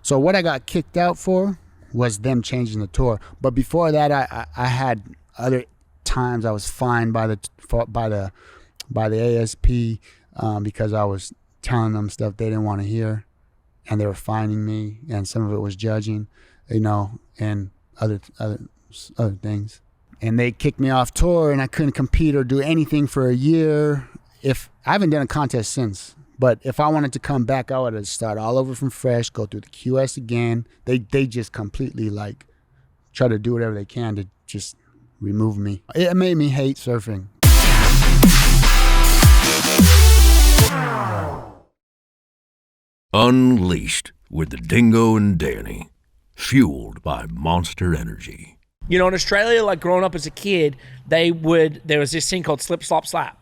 So what I got kicked out for was them changing the tour. But before that, I had other times I was fined by the ASP because I was telling them stuff they didn't want to hear, and they were fining me, and some of it was judging, and other things. And they kicked me off tour, and I couldn't compete or do anything for a year. If I haven't done a contest since, but if I wanted to come back, I would have started all over from fresh, go through the QS again. They just completely like try to do whatever they can to just remove me. It made me hate surfing. Unleashed with the Dingo and Danny, fueled by Monster Energy. You know, in Australia, like growing up as a kid, there was this thing called slip, slop, slap.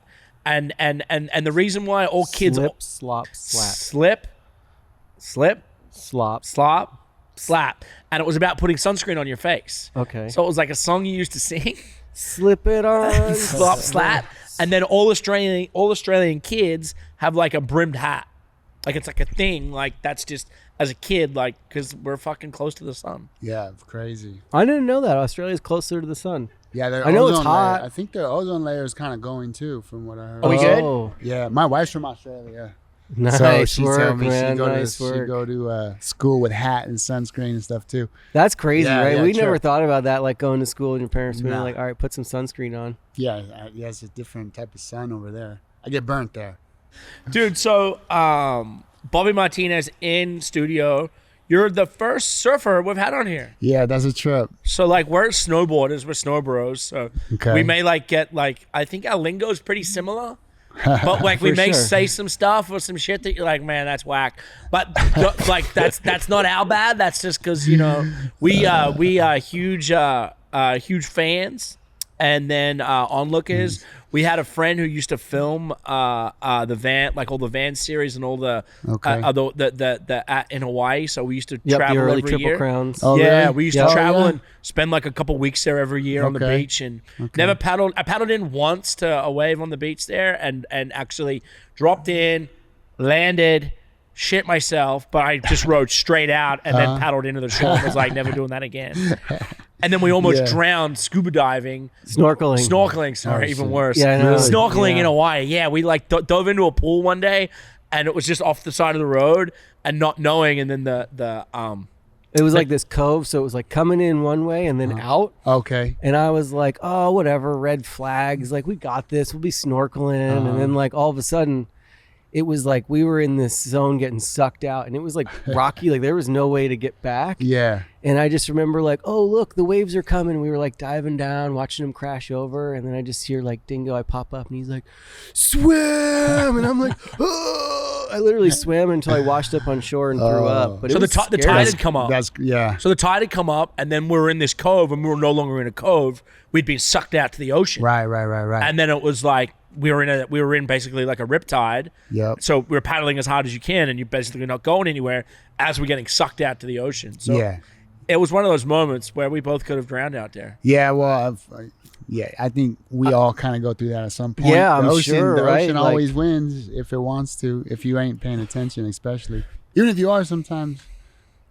And the reason why all kids... Slip, slop, slap. Slip, Slop. slap. And it was about putting sunscreen on your face. Okay. So it was like a song you used to sing. Slip it on. Slop, slap. And then all Australian kids have like a brimmed hat. Like it's like a thing. Like that's just as a kid, like because we're fucking close to the sun. Yeah, crazy. I didn't know that. Australia's closer to the sun. Yeah, I know it's hot. I think their ozone layer is kind of going too, from what I heard. Are we good? Yeah, my wife's from Australia. Nice So she work, told me man. she'd go Nice work. to school with hat and sunscreen and stuff too. That's crazy, Yeah, right? yeah, we sure. never thought about that, like going to school and your parents being Nah. like, all right, put some sunscreen on. Yeah, it's a different type of sun over there. I get burnt there. Dude, so Bobby Martinez in studio. You're the first surfer we've had on here. Yeah, that's a trip. So like we're snowboarders, we're snow bros. So Okay. we may like get like I think our lingo is pretty similar. But like we For may sure. say some stuff or some shit that you're like, man, that's whack. But like that's not our bad. That's just because we are huge fans, and then onlookers. We had a friend who used to film the van, like all the van series and all the the in Hawaii. So we used to Yep, travel the early every Triple year. Crowns. Oh, Yeah, really? we used Yeah. to travel Oh, yeah. and spend like a couple weeks there every year on the Okay. beach, and never paddled. I paddled in once to a wave on the beach there, and actually dropped in, landed, shit myself, but I just rode straight out and then paddled into the shore. And was like, never doing that again. And then we almost drowned scuba diving, Snorkeling. Sorry, even shit. worse. Yeah, I know. Snorkeling Yeah. in Hawaii. Yeah, we like dove into a pool one day, and it was just off the side of the road, and not knowing, and then It was like this cove, so it was like coming in one way and then out. Okay. And I was like, oh, whatever, red flags. Like, we got this. We'll be snorkeling. And then, like, all of a sudden, it was like we were in this zone getting sucked out. And it was, like, rocky. Like, there was no way to get back. Yeah. And I just remember, like, oh, look, the waves are coming. We were, like, diving down, watching them crash over. And then I just hear, like, Dingo, I pop up, and he's like, swim! And I'm like, oh! I literally swam until I washed up on shore and threw up. But so it was the scary. tide had come up. So the tide had come up, and then we were in this cove, and we were no longer in a cove. We'd been sucked out to the ocean. Right. And then it was like we were in basically like a riptide. Yep. So we were paddling as hard as you can, and you're basically not going anywhere as we're getting sucked out to the ocean. So yeah. it was one of those moments where we both could have drowned out there. Yeah, well, I think we all kind of go through that at some point. Yeah, the I'm ocean, sure, The right? ocean Like- always wins if it wants to, if you ain't paying attention, especially. Even if you are sometimes,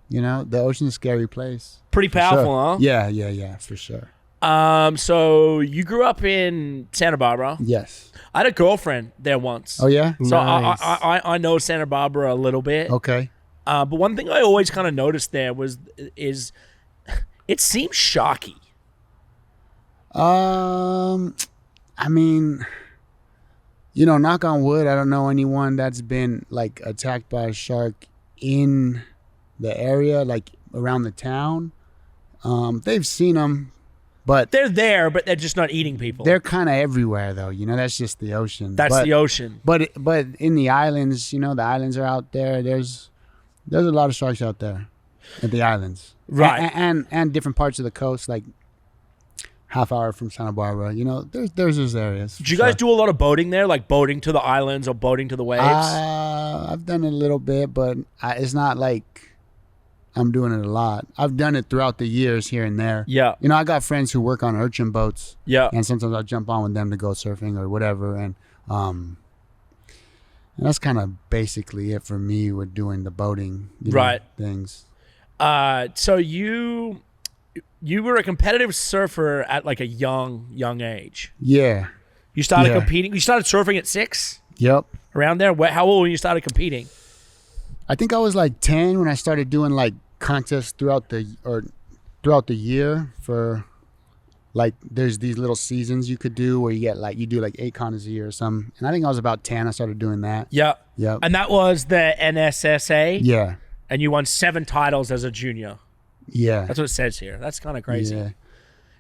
the ocean's a scary place. Pretty For powerful, sure. huh? Yeah, for sure. So you grew up in Santa Barbara. Yes. I had a girlfriend there once. Oh, yeah? So Nice. I know Santa Barbara a little bit. Okay. But one thing I always kind of noticed there is it seems shocky. I mean, knock on wood, I don't know anyone that's been like attacked by a shark in the area, like around the town. They've seen them, but They're there, but they're just not eating people. they're kind of everywhere though. That's just the ocean. That's the ocean. But in the islands, the islands are out there. There's a lot of sharks out there at the islands. Right. And different parts of the coast, like half hour from Santa Barbara. There's those areas. Did you guys do a lot of boating there, like boating to the islands or boating to the waves? I've done it a little bit, but it's not like I'm doing it a lot. I've done it throughout the years here and there. Yeah. I got friends who work on urchin boats. Yeah. And sometimes I'll jump on with them to go surfing or whatever. And that's kind of basically it for me with doing the boating Right. things. So you were a competitive surfer at like a young age. Yeah. You started Yeah. competing. You started surfing at 6, Yep. around there. How old when you started competing? I think I was like 10 when I started doing like contests throughout the year for like there's these little seasons you could do where you do like 8 contests a year or something. And I think I was about 10. I started doing that. Yeah. Yep. And that was the NSSA. Yeah. And you won 7 titles as a junior. Yeah. That's what it says here. That's kind of crazy. Yeah.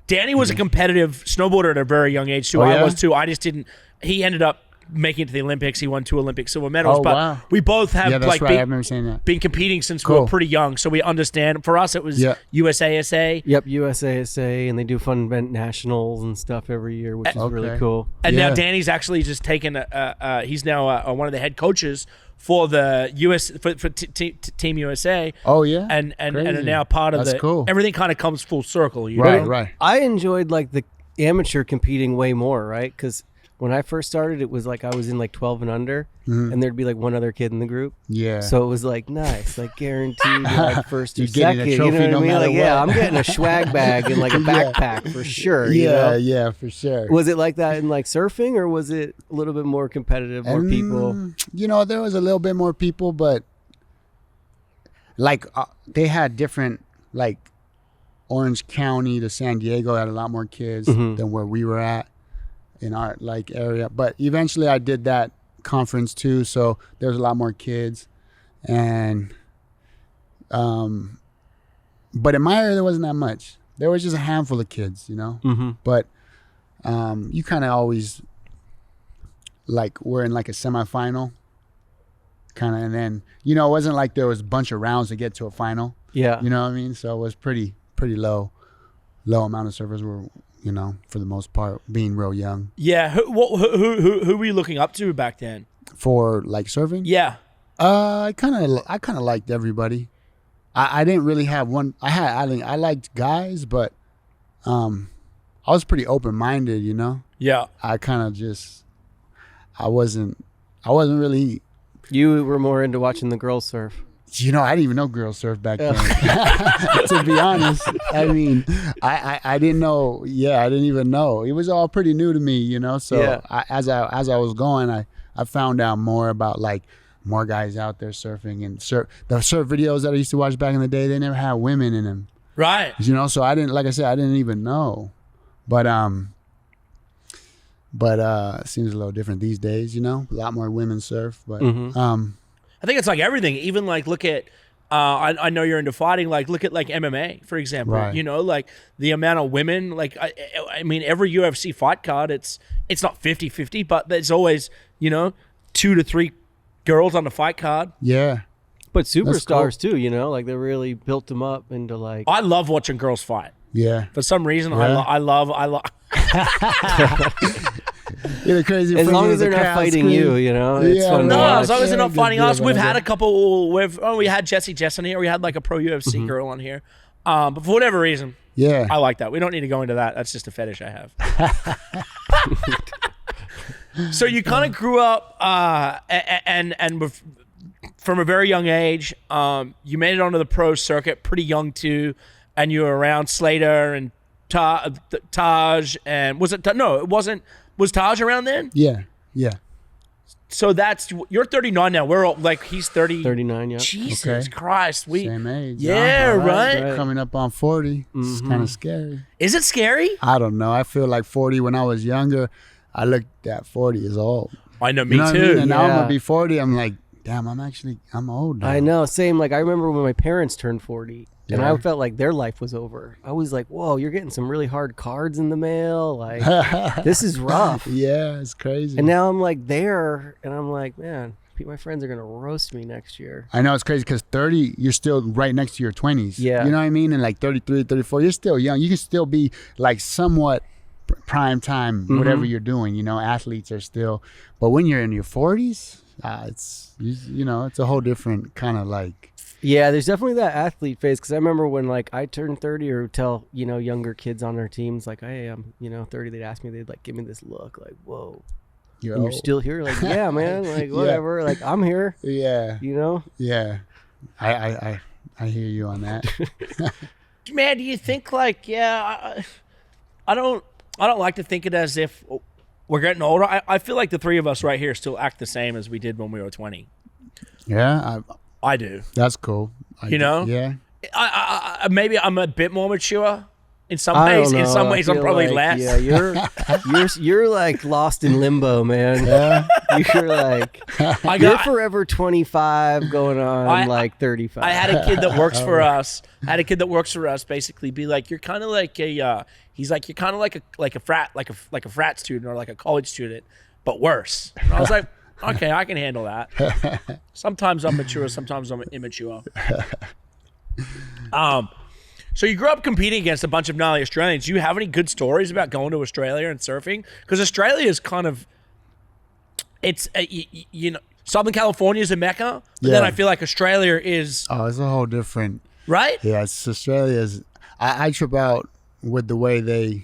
Danny was a competitive snowboarder at a very young age too. Oh, I yeah? was too. I just didn't. He ended up making it to the Olympics. He won 2 Olympic silver medals. Oh, but wow. we both have Yeah, that's like right. I remember saying that. been competing since we Cool. were pretty young, so we understand. For us, it was Yeah. USASA. Yep, USASA, and they do fun event nationals and stuff every year, which is really Okay. cool. And now Yeah. Danny's actually just taken. He's now one of the head coaches for the for Team USA. Oh yeah. And Crazy. now part of That's the cool. everything kind of comes full circle. You Right. know? Right. I enjoyed like the amateur competing way more, right? Because when I first started, it was like I was in like 12 and under, and there'd be like one other kid in the group. Yeah. So it was like nice, like guaranteed like first or You're getting a second. You trophy know what no I mean? matter Like, yeah, what. I'm getting a swag bag and like a backpack for sure. you yeah. know? Yeah. For sure. Was it like that in like surfing, or was it a little bit more competitive, more people? You know, there was a little bit more people, but like they had different, like Orange County to San Diego had a lot more kids than where we were at in our like area. But eventually I did that conference too, so there was a lot more kids. And but in my area there wasn't that much. There was just a handful of kids, you know. But you kind of always like we're in like a semifinal kind of, and then you know it wasn't like there was a bunch of rounds to get to a final. Yeah. You know what I mean? So it was pretty low amount of surfers were, you know, for the most part, being real young. Yeah. Who were you looking up to back then? For like surfing? Yeah. I kind of liked everybody. I didn't really have one. I liked guys, but I was pretty open minded. You know. Yeah. I kind of just I wasn't really. You were more into watching the girls surf. You know, I didn't even know girls surf back then. To be honest, I mean, I didn't know. Yeah, I didn't even know. It was all pretty new to me, you know. So Yeah. as I was going, I found out more about like more guys out there surfing and the surf videos that I used to watch back in the day. They never had women in them, Right. you know. So I didn't, like I said, I didn't even know. But it seems a little different these days, you know. A lot more women surf, but I think it's like everything. Even like look at, I know you're into fighting. Like look at like MMA, for example. Right. You know, like the amount of women. Like I mean, every UFC fight card, it's not 50-50, but there's always 2 to 3 girls on the fight card. yeah. But cool. superstars too, you know, like they really built them up into like. I love watching girls fight. Yeah. For some reason, Yeah. I love. You're the crazy. As long freaking as they're the not crowd fighting scream. you, you know, it's Yeah, fun to No, watch. as long as they're not Yeah, fighting good us. deal, We've whatever. had a couple. We had Jessie Jess on here. We had like a pro UFC girl on here. But for whatever reason, Yeah. I like that. We don't need to go into that. That's just a fetish I have. So you kind of grew up, from a very young age, you made it onto the pro circuit pretty young too, and you were around Slater and Taj, and was it? No, it wasn't. Was Taj around then? Yeah. Yeah. So you're 39 now. We're all, like he's 30. 39, yeah. Jesus Okay. Christ, Same age. Yeah, All right. Coming up on 40. It's kind of scary. Is it scary? I don't know. I feel like 40 when I was younger. I looked at 40 as old. I know, me You know what I too. mean? And now I'm Yeah. gonna be 40. I'm like, damn, I'm old now. I know, same. Like I remember when my parents turned 40, and Yeah. I felt like their life was over. I was like, "Whoa, you're getting some really hard cards in the mail. Like this is rough." Yeah, it's crazy. And now I'm like there, and I'm like, man, my friends are gonna roast me next year. I know it's crazy because 30, you're still right next to your 20s. Yeah. You know what I mean? And like 33, 34, you're still young. You can still be like somewhat prime time, whatever you're doing. You know, athletes are still. But when you're in your 40s, it's it's a whole different kind of like. Yeah, there's definitely that athlete phase because I remember when like I turned 30 or tell younger kids on our teams like, hey, I'm 30. They'd ask me, they'd like give me this look like, whoa, You're and you're old. still here? Like, yeah, man, like whatever, like I'm here. Yeah. You know? Yeah. I I hear you on that. Man, do you think like I don't like to think it as if we're getting older. I feel like the three of us right here still act the same as we did when we were 20. Yeah, I do. that's cool. Yeah. I maybe I'm a bit more mature in some I ways. don't In know. some I ways, I'm feel probably like, less. Yeah, you're like lost in limbo, man. Yeah. You're like I you're got. forever 25 going on like 35. I had a kid that works for us. Basically be like, you're kind of like a. He's like, you're kind of like a frat student or like a college student, but worse. And I was like, okay, I can handle that. Sometimes I'm mature, sometimes I'm immature. So you grew up competing against a bunch of gnarly Australians. Do you have any good stories about going to Australia and surfing? Because Australia is kind of, it's you know, Southern California is a mecca, but then Yeah. I feel like Australia is Oh, it's a whole different. right. Yeah, it's Australia's. I trip out with the way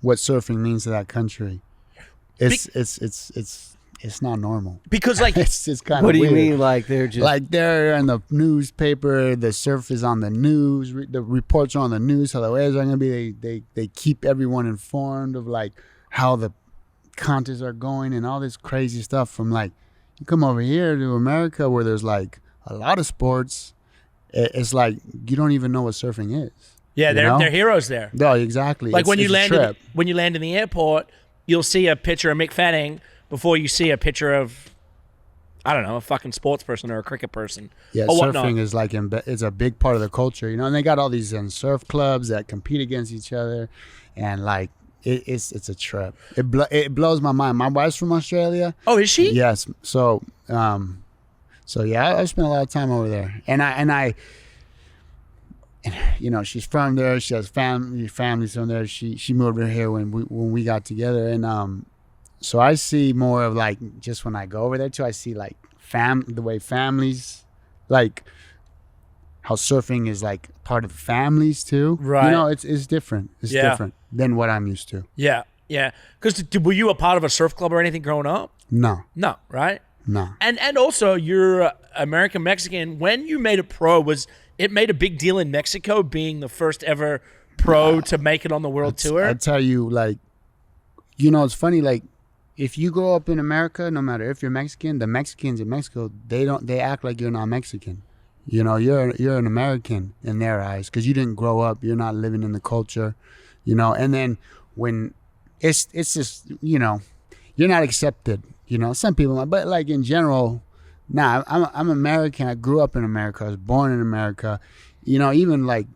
what surfing means to that country. It's not normal. Because like It's kind of what do weird. you mean? Like they're just Like they're in the newspaper, the surf is on the news, the reports are on the news, how the waves are going to be. They keep everyone informed of like how the contests are going and all this crazy stuff. From like, you come over here to America where there's like a lot of sports. It's like you don't even know what surfing is. yeah, you they're know? heroes there. No, exactly. Like when you it's a land trip. when you land in the airport, you'll see a picture of Mick Fanning before you see a picture of, I don't know, a fucking sports person or a cricket person. Yeah, or whatnot. surfing is like it's a big part of the culture, you know. And they got all these surf clubs that compete against each other, and like it's a trip. It blows my mind. My wife's from Australia. Oh, is she? Yes. So yeah, I spent a lot of time over there, and I, you know, she's from there. She has families from there. She moved over here when we got together, and so I see more of like just when I go over there too. I see like the way families, like how surfing is like part of families too. Right. You know, it's different. It's Yeah. different than what I'm used to. Yeah. Because were you a part of a surf club or anything growing up? No. No, right? No. And also, you're American Mexican. When you made it pro, was it made a big deal in Mexico being the first ever pro to make it on the world tour? I tell you, like, you know, it's funny. Like, if you grow up in America, no matter if you're Mexican, the Mexicans in Mexico, they act like you're not Mexican. You know, you're an American in their eyes because you didn't grow up. You're not living in the culture, you know. And then when it's just, you know, you're not accepted. You know, some people, but like in general, nah. I'm American. I grew up in America. I was born in America. You know, even like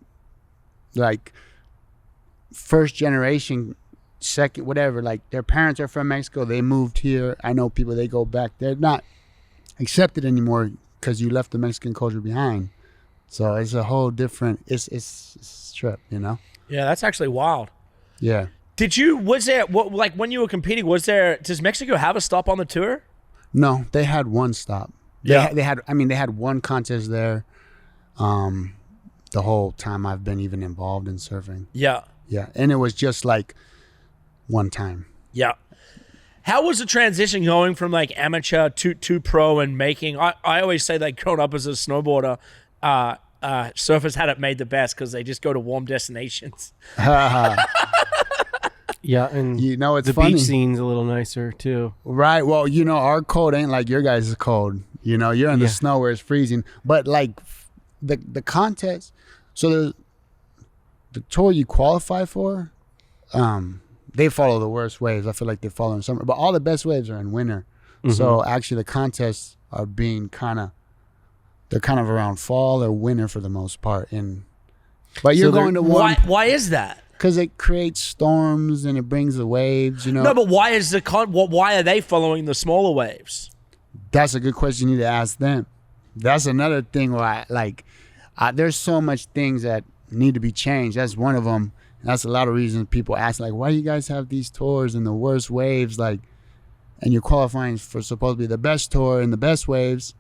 first generation, second, whatever. Like their parents are from Mexico. They moved here. I know people. They go back. They're not accepted anymore because you left the Mexican culture behind. So it's a whole different. It's a trip. You know. Yeah, that's actually wild. Yeah. Was there, like when you were competing, does Mexico have a stop on the tour? No, they had one stop. They had one contest there. The whole time I've been even involved in surfing. Yeah. Yeah, and it was just like one time. Yeah. How was the transition going from like amateur to pro and making? I always say that growing up as a snowboarder, surfers had it made the best because they just go to warm destinations. yeah, and You know, it's the funny. beach scene's a little nicer too. Right. Well, you know, our cold ain't like your guys' cold. You know, you're in the Yeah. snow where it's freezing. But like the contest, so the tour you qualify for, they follow the worst waves. I feel like they follow in summer, but all the best waves are in winter. So actually, the contests are being they're kind of around fall or winter for the most part. But you're going to one Why is that? because it creates storms and it brings the waves. You know. No, but why is why are they following the smaller waves? That's a good question. You need to ask them. That's another thing where there's so much things that need to be changed. That's one of them. That's a lot of reasons people ask, like, why do you guys have these tours and the worst waves? Like, and you're qualifying for supposed to be the best tour and the best waves.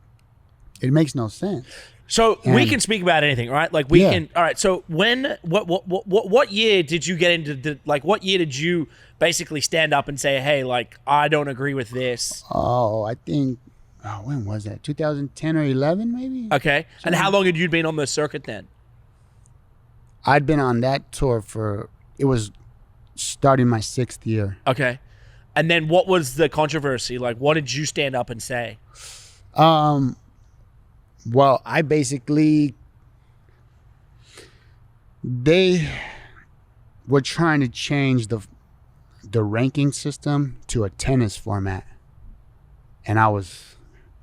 It makes no sense. So we And- can speak about anything, right? Like we Yeah. can. All right. So what year did you get into? What year did you basically stand up and say, hey, like I don't agree with this? Oh, I think when was that? 2010 or 11, maybe. Okay. And how long had you been on the circuit then? I'd been on that tour it was starting my 6th year. Okay. And then what was the controversy? Like, what did you stand up and say? Well, I basically, they were trying to change the ranking system to a tennis format, and I was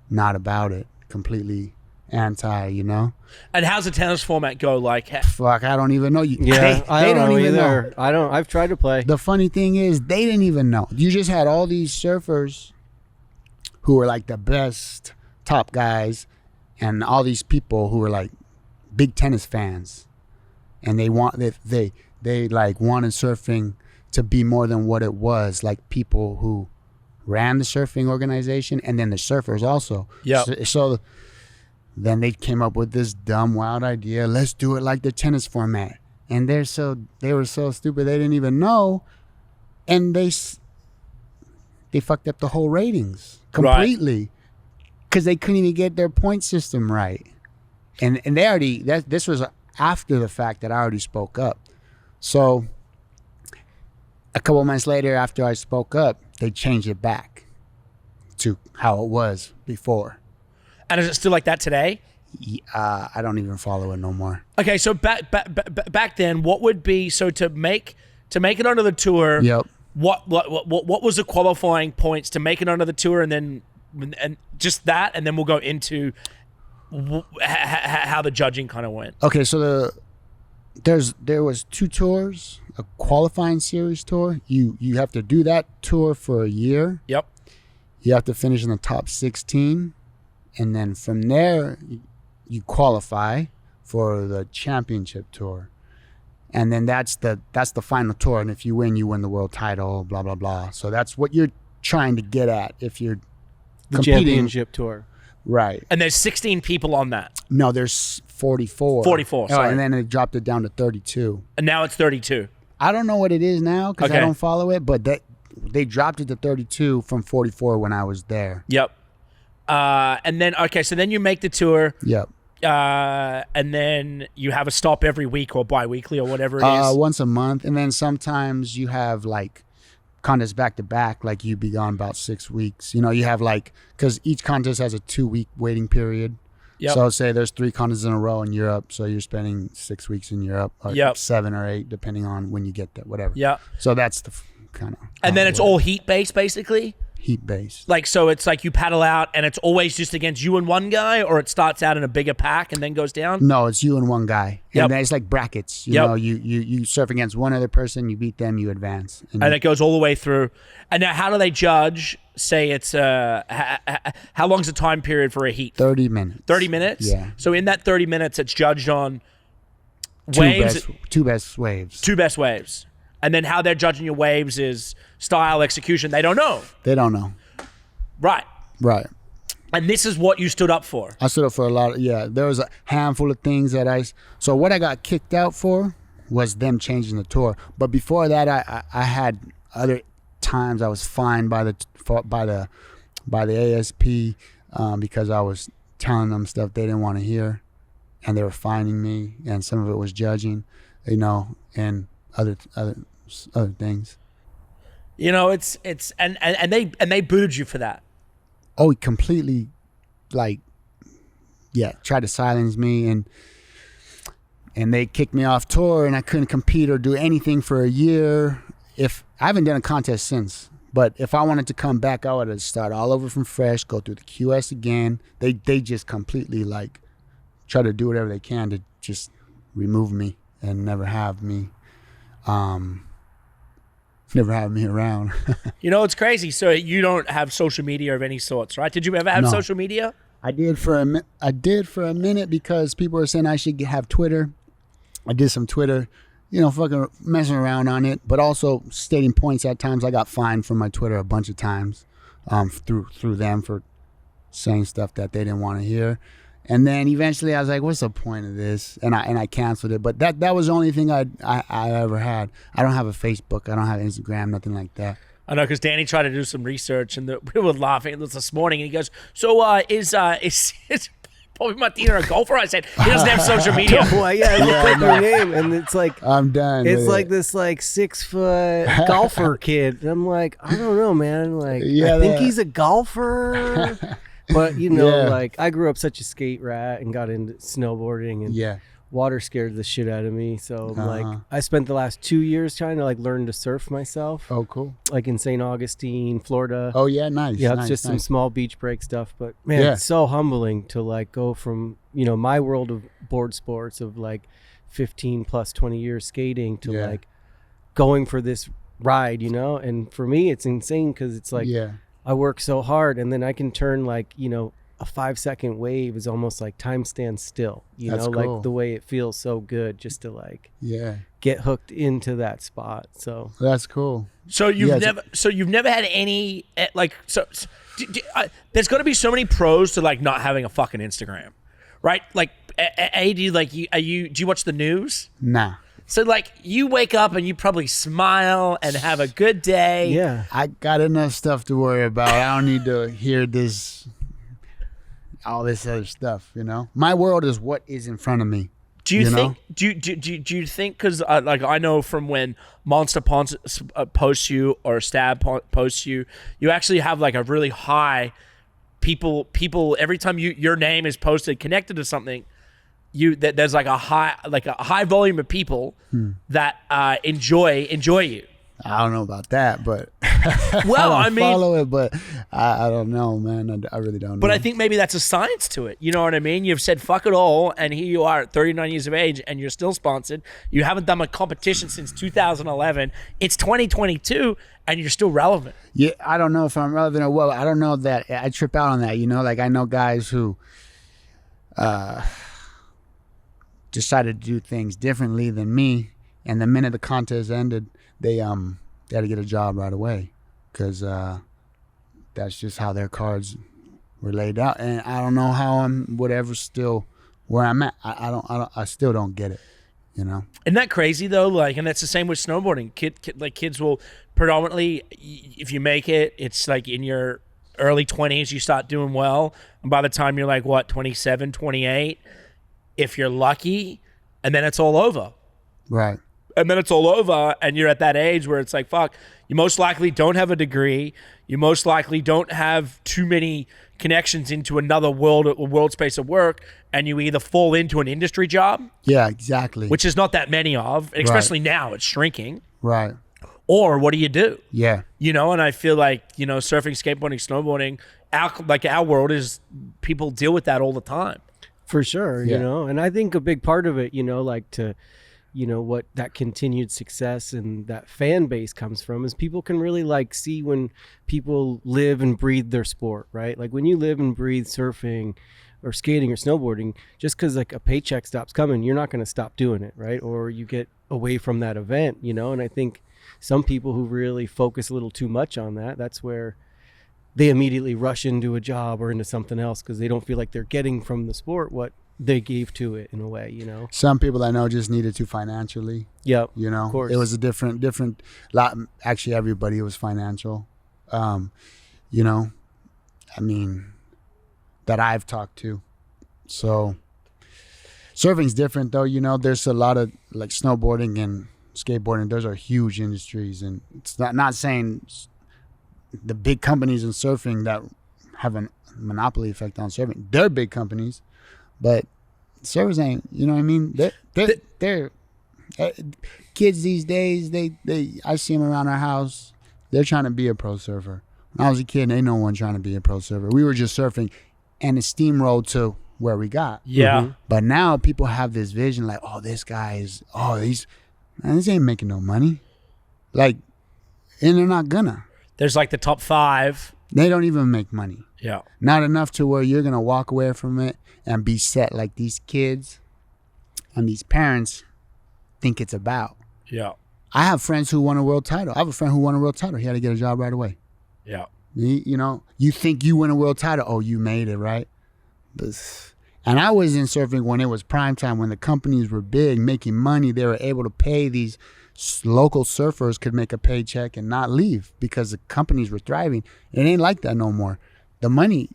not about it. Completely anti, you know. And how's the tennis format go? Like, Fuck, I don't even know. Yeah, they don't even either. know. I've tried to play. The funny thing is, they didn't even know. You just had all these surfers who were like the best top guys, and all these people who were like big tennis fans, and they wanted surfing to be more than what it was. Like people who ran the surfing organization, and then the surfers also. Yeah. So then they came up with this dumb, wild idea. Let's do it like the tennis format. And they were so stupid they didn't even know, and they fucked up the whole ratings completely because they couldn't even get their point system right. And this was after the fact that I already spoke up. So a couple months later, after I spoke up, they changed it back to how it was before. and is it still like that today? I don't even follow it no more. Okay, so back then, what would be to make it onto the tour? Yep. What was the qualifying points to make it onto the tour, and just that, and then we'll go into how the judging kind of went. Okay, so there was 2 tours, a qualifying series tour. You have to do that tour for a year. Yep. You have to finish in the top 16, and then from there you qualify for the championship tour. And then that's the final tour, and if you win the world title, blah blah blah. So that's what you're trying to get at if you're The competing. championship tour. Right. And there's 16 people on that. No, there's 44. 44, sorry. And then it dropped it down to 32. And now it's 32. I don't know what it is now because Okay. I don't follow it, but they dropped it to 32 from 44 when I was there. Yep. And then, okay, so then you make the tour. Yep. And then you have a stop every week or bi-weekly or whatever it is. Once a month. And then sometimes you have like contests back to back, like you'd be gone about 6 weeks. You know, you have like, because each contest has a 2-week waiting period. Yep. So say there's 3 contests in a row in Europe, so you're spending 6 weeks in Europe, or Yep. 7 or 8, depending on when you get there, whatever. Yeah. So that's the kind of. And then it's all heat-based, basically? heat-based. Like, so it's like you paddle out and it's always just against you and one guy, or it starts out in a bigger pack and then goes down? No, it's you and one guy. Yep. And then it's like brackets. You Yep. know, you surf against one other person, you beat them, you advance. And it goes all the way through. And now how do they judge, say it's, how long's the time period for a heat? 30 minutes. 30 minutes? Yeah. So in that 30 minutes, it's judged on waves, Two best waves. 2 best waves. And then how they're judging your waves is style, execution. They don't know. They don't know. Right. Right. And this is what you stood up for. I stood up for a lot of, there was a handful of things that so what I got kicked out for was them changing the tour. But before that, I had other times I was fined by the ASP because I was telling them stuff they didn't want to hear, and they were fining me, and some of it was judging, and other things. You know, it's and they booted you for that. Oh, he completely, tried to silence me, and they kicked me off tour, and I couldn't compete or do anything for a year. If I haven't done a contest since, but if I wanted to come back, I would have started all over from fresh, go through the QS again. They just completely try to do whatever they can to just remove me and never have me around. You know, it's crazy. So you don't have social media of any sorts, right? Did you ever have No. social media? I did for a minute because people were saying I should have Twitter. I did some Twitter, fucking messing around on it, but also stating points at times. I got fined from my Twitter a bunch of times through them for saying stuff that they didn't want to hear. And then eventually I was like, what's the point of this? And I canceled it. But that was the only thing I ever had. I don't have a Facebook. I don't have Instagram, nothing like that. I know, because Danny tried to do some research, and we were laughing this morning, and he goes, "So is Bobby Martinez a golfer?" I said, "He doesn't have social media." Well, yeah, I looked up her name, and it's like I'm done. it's with like it. this 6-foot golfer kid. And I'm like, I don't know, man. Like, Yeah, I think that- he's a golfer. But Yeah. like I grew up such a skate rat and got into snowboarding, and Yeah. water scared the shit out of me. So like Uh-huh. I spent the last 2 years trying to like learn to surf myself, Oh, cool. like in St. Augustine, Florida. Oh, yeah, nice. Yeah, nice, it's just some nice. small beach break stuff, but man, Yeah. it's so humbling to like go from, my world of board sports of like 15 plus 20 years skating to Yeah. like going for this ride, and for me it's insane because it's like yeah. I work so hard, and then I can turn like, a 5-second wave is almost like time stands still, That's cool. like the way it feels so good just to like Yeah. get hooked into that spot. So That's cool. So you've Yeah, never had any there's going to be so many pros to like not having a fucking Instagram, right? Like, do you watch the news? Nah. So like you wake up and you probably smile and have a good day. yeah. I got enough stuff to worry about. I don't need to hear all this other stuff, My world is what is in front of me. Do you You think? Do you think? Because like I know from when Monster posts you or Stab posts you, you actually have like a really high people. Every time your name is posted connected to something, there's like a high volume of people that enjoy you. I don't know about that, but Well, I I don't mean, follow it, but I don't know, man. I really don't know. but I think maybe that's a science to it. You know what I mean? You've said fuck it all, and here you are at 39 years of age, and you're still sponsored. You haven't done a competition since 2011. It's 2022, and you're still relevant. Yeah, I don't know if I'm relevant or what. I don't know that I trip out on that. Like I know guys who decided to do things differently than me, and the minute the contest ended, they had to get a job right away because that's just how their cards were laid out. And I don't know how I'm whatever still where I'm at. I still don't get it. Isn't that crazy though? Like, and that's the same with snowboarding. Kids will predominantly, if you make it, it's like in your early 20s, you start doing well. And by the time you're like, 27, 28, if you're lucky, and then it's all over. Right. And then it's all over, and you're at that age where it's like, fuck, you most likely don't have a degree. You most likely don't have too many connections into another world space of work, and you either fall into an industry job, Yeah, exactly. which is not that many of, especially now, it's shrinking, Right. or what do you do? Yeah. And I feel like, surfing, skateboarding, snowboarding, our world is, people deal with that all the time. For sure, Yeah. and I think a big part of it, like to, what that continued success and that fan base comes from is people can really like see when people live and breathe their sport, right? Like when you live and breathe surfing or skating or snowboarding, just because like a paycheck stops coming, you're not going to stop doing it, right? Or you get away from that event, and I think some people who really focus a little too much on that, that's where they immediately rush into a job or into something else because they don't feel like they're getting from the sport what they gave to it in a way, Some people I know just needed to financially. Yep. Of course. It was a different lot. Actually, everybody was financial. I mean, that I've talked to. So surfing's different though. There's a lot of like snowboarding and skateboarding. Those are huge industries, and it's not saying the big companies in surfing that have a monopoly effect on surfing. They're big companies, but surfers ain't. You know what I mean? They're kids these days. I see them around our house. They're trying to be a pro surfer. When I was a kid, ain't no one trying to be a pro surfer. We were just surfing, and it steamrolled to where we got. Yeah. Mm-hmm. But now people have this vision like, this ain't making no money. Like, and they're not gonna. There's like the top 5. They don't even make money. Yeah. Not enough to where you're gonna walk away from it and be set like these kids and these parents think it's about. Yeah. I have friends who won a world title. I have a friend who won a world title. He had to get a job right away. Yeah. You think you win a world title. Oh, you made it, right? And I was in surfing when it was prime time, when the companies were big, making money. They were able to pay these local surfers could make a paycheck and not leave because the companies were thriving. It ain't like that no more. The money,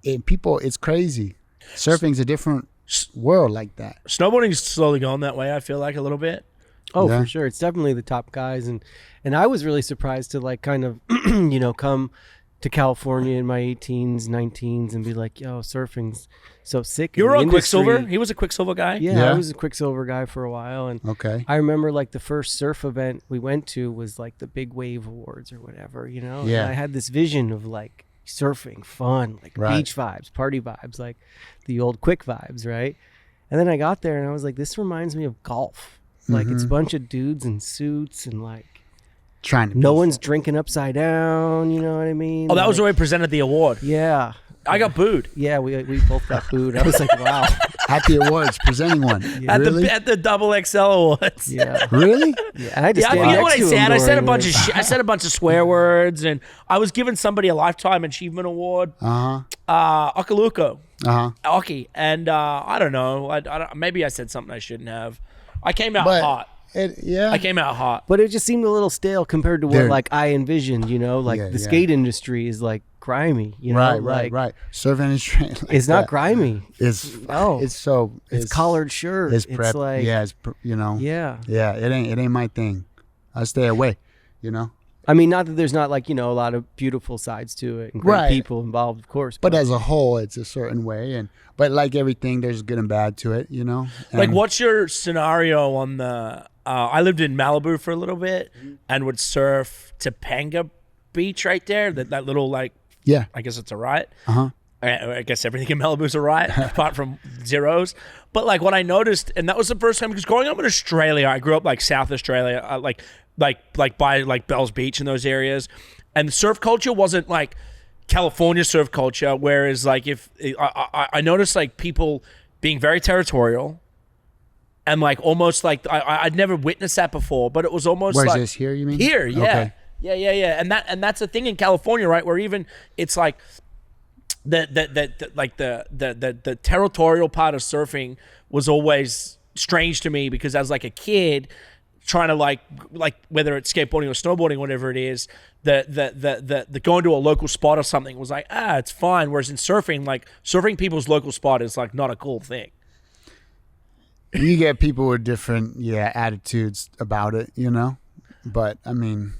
it's crazy. Surfing's a different world like that. Snowboarding's slowly going that way, I feel like, a little bit. Oh, Yeah. for sure. It's definitely the top guys. And I was really surprised to like kind of, come to California in my 18s, 19s and be like, yo, surfing's so sick. You were in the on Quicksilver? industry. He was a Quicksilver guy? Yeah, Yeah. I was a Quicksilver guy for a while. And Okay. I remember like the first surf event we went to was like the Big Wave Awards or whatever, Yeah. And I had this vision of like surfing, fun, like Right. beach vibes, party vibes, like the old quick vibes, right? And then I got there and I was like, this reminds me of golf. Like it's a bunch of dudes in suits and like Trying to no one's drinking upside down, you know what I mean? Oh, that was Like, when we presented the award. yeah. I got booed. Yeah, we both got booed. I was like, wow. at the awards presenting one. At Really? the double XL awards. Yeah. Really? Yeah. And I just Yeah, stand you know next what I to him said? I said a during bunch the- of I said a bunch of swear words, and I was giving somebody a lifetime achievement award, Okaluko, Oki, and I don't know, maybe I said something I shouldn't have. I came out But hot. yeah. I came out hot. But it just seemed a little stale compared to what Dude. like I envisioned, like Yeah, the yeah. skate industry is like grimy, right, like, right. Surf industry. Like It's not that. grimy. No. It's so. It's collared shirt. It's prep. like yeah. It's yeah. Yeah. It ain't my thing. I stay away. I mean, not that there's not like a lot of beautiful sides to it and great Right. people involved, of course. But as a whole, it's a certain way, but like everything, there's good and bad to it. Like, And- what's your scenario on the? I lived in Malibu for a little bit and would surf Topanga Beach right there. That little like, Yeah. I guess it's a riot. Uh-huh. I guess everything in Malibu is a riot, apart from zeros. But like what I noticed, and that was the first time because growing up in Australia, I grew up like South Australia, like by like Bells Beach and those areas, and surf culture wasn't like California surf culture. Whereas like if I noticed like people being very territorial, and like almost like I'd never witnessed that before, but it was almost Where's like this here? You mean here, yeah. Okay. Yeah, and that's a thing in California, right? Where even it's like the territorial part of surfing was always strange to me because as like a kid trying to like whether it's skateboarding or snowboarding, whatever it is, the going to a local spot or something was like it's fine. Whereas in surfing, like surfing people's local spot is like not a cool thing. You get people with different attitudes about it, But I mean.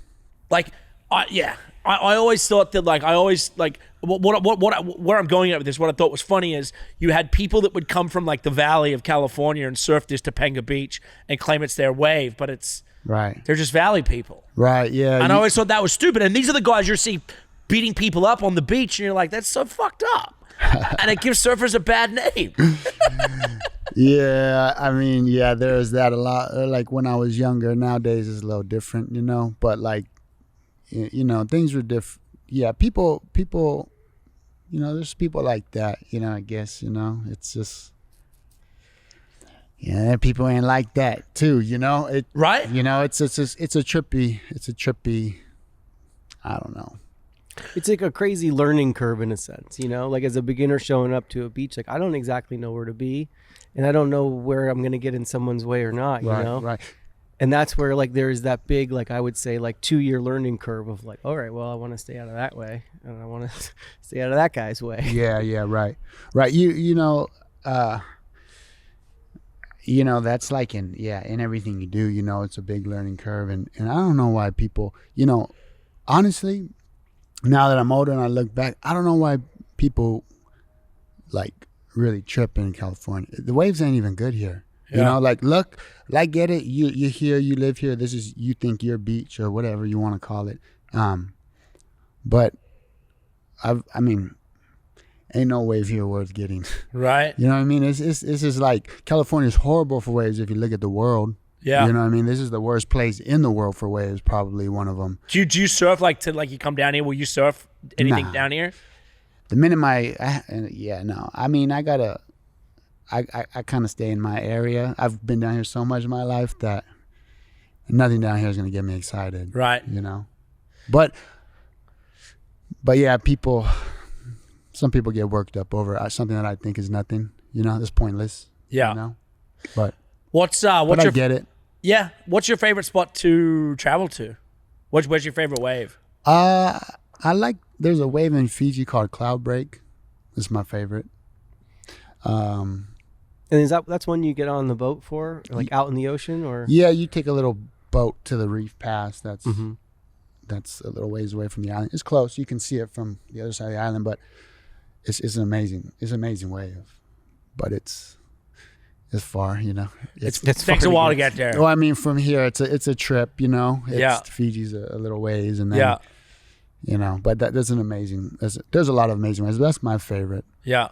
Like, I always thought that, like, I always, like, where I'm going at with this, what I thought was funny is you had people that would come from, like, the valley of California and surf this Topanga Beach and claim it's their wave, but Right. they're just valley people. Right, yeah. And I always thought that was stupid. And these are the guys you see beating people up on the beach, and you're like, that's so fucked up. And it gives surfers a bad name. Yeah, I mean, there's that a lot. Like when I was younger, nowadays it's a little different, But like, things were different. Yeah, people, there's people like that, I guess, it's just, people ain't like that too, It, Right? it's a trippy, I don't know. It's like a crazy learning curve in a sense, like as a beginner showing up to a beach, like I don't exactly know where to be and I don't know where I'm going to get in someone's way or not, Right. And that's where like there's that big, like I would say like 2-year learning curve of like, all right, well, I want to stay out of that way and I want to stay out of that guy's way. Yeah, right. That's like in everything you do, it's a big learning curve. And I don't know why people, honestly, now that I'm older and I look back, I don't know why people like really trip in California. The waves ain't even good here. Like look, like get it. You're here, you live here. This is, you think your beach or whatever you want to call it. But I mean, ain't no wave here worth getting. Right. You know what I mean? It's just like California's horrible for waves if you look at the world. Yeah. You know what I mean? This is the worst place in the world for waves, probably one of them. Do you surf like you come down here? Will you surf anything Nah. down here? The minute no. I mean, I kind of stay in my area. I've been down here so much in my life that nothing down here is going to get me excited. Right. But yeah, some people get worked up over something that I think is nothing. It's pointless. Yeah. But What's I your get it. Yeah. What's your favorite spot to travel to? Where's your favorite wave? There's a wave in Fiji called Cloud Break. It's my favorite. And is that's one you get on the boat for, like out in the ocean, or? Yeah, you take a little boat to the reef pass. That's a little ways away from the island. It's close. You can see it from the other side of the island, but it's an amazing wave. But it's far, you know. It takes a while to get there. Well, I mean, from here it's a trip, you know. Fiji's a little ways, and then you know. But there's a lot of amazing waves. That's my favorite. Yeah.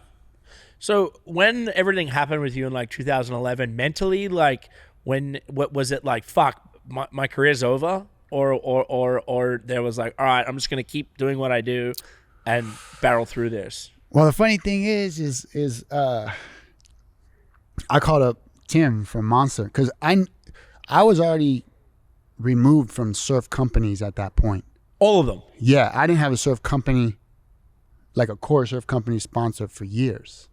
So when everything happened with you in like 2011, mentally, like what was it like? Fuck, my career's over, or there was like, all right, I'm just gonna keep doing what I do, and barrel through this. Well, the funny thing is I called up Tim from Monster because I was already removed from surf companies at that point. All of them. Yeah, I didn't have a surf company, like a core surf company sponsor for years.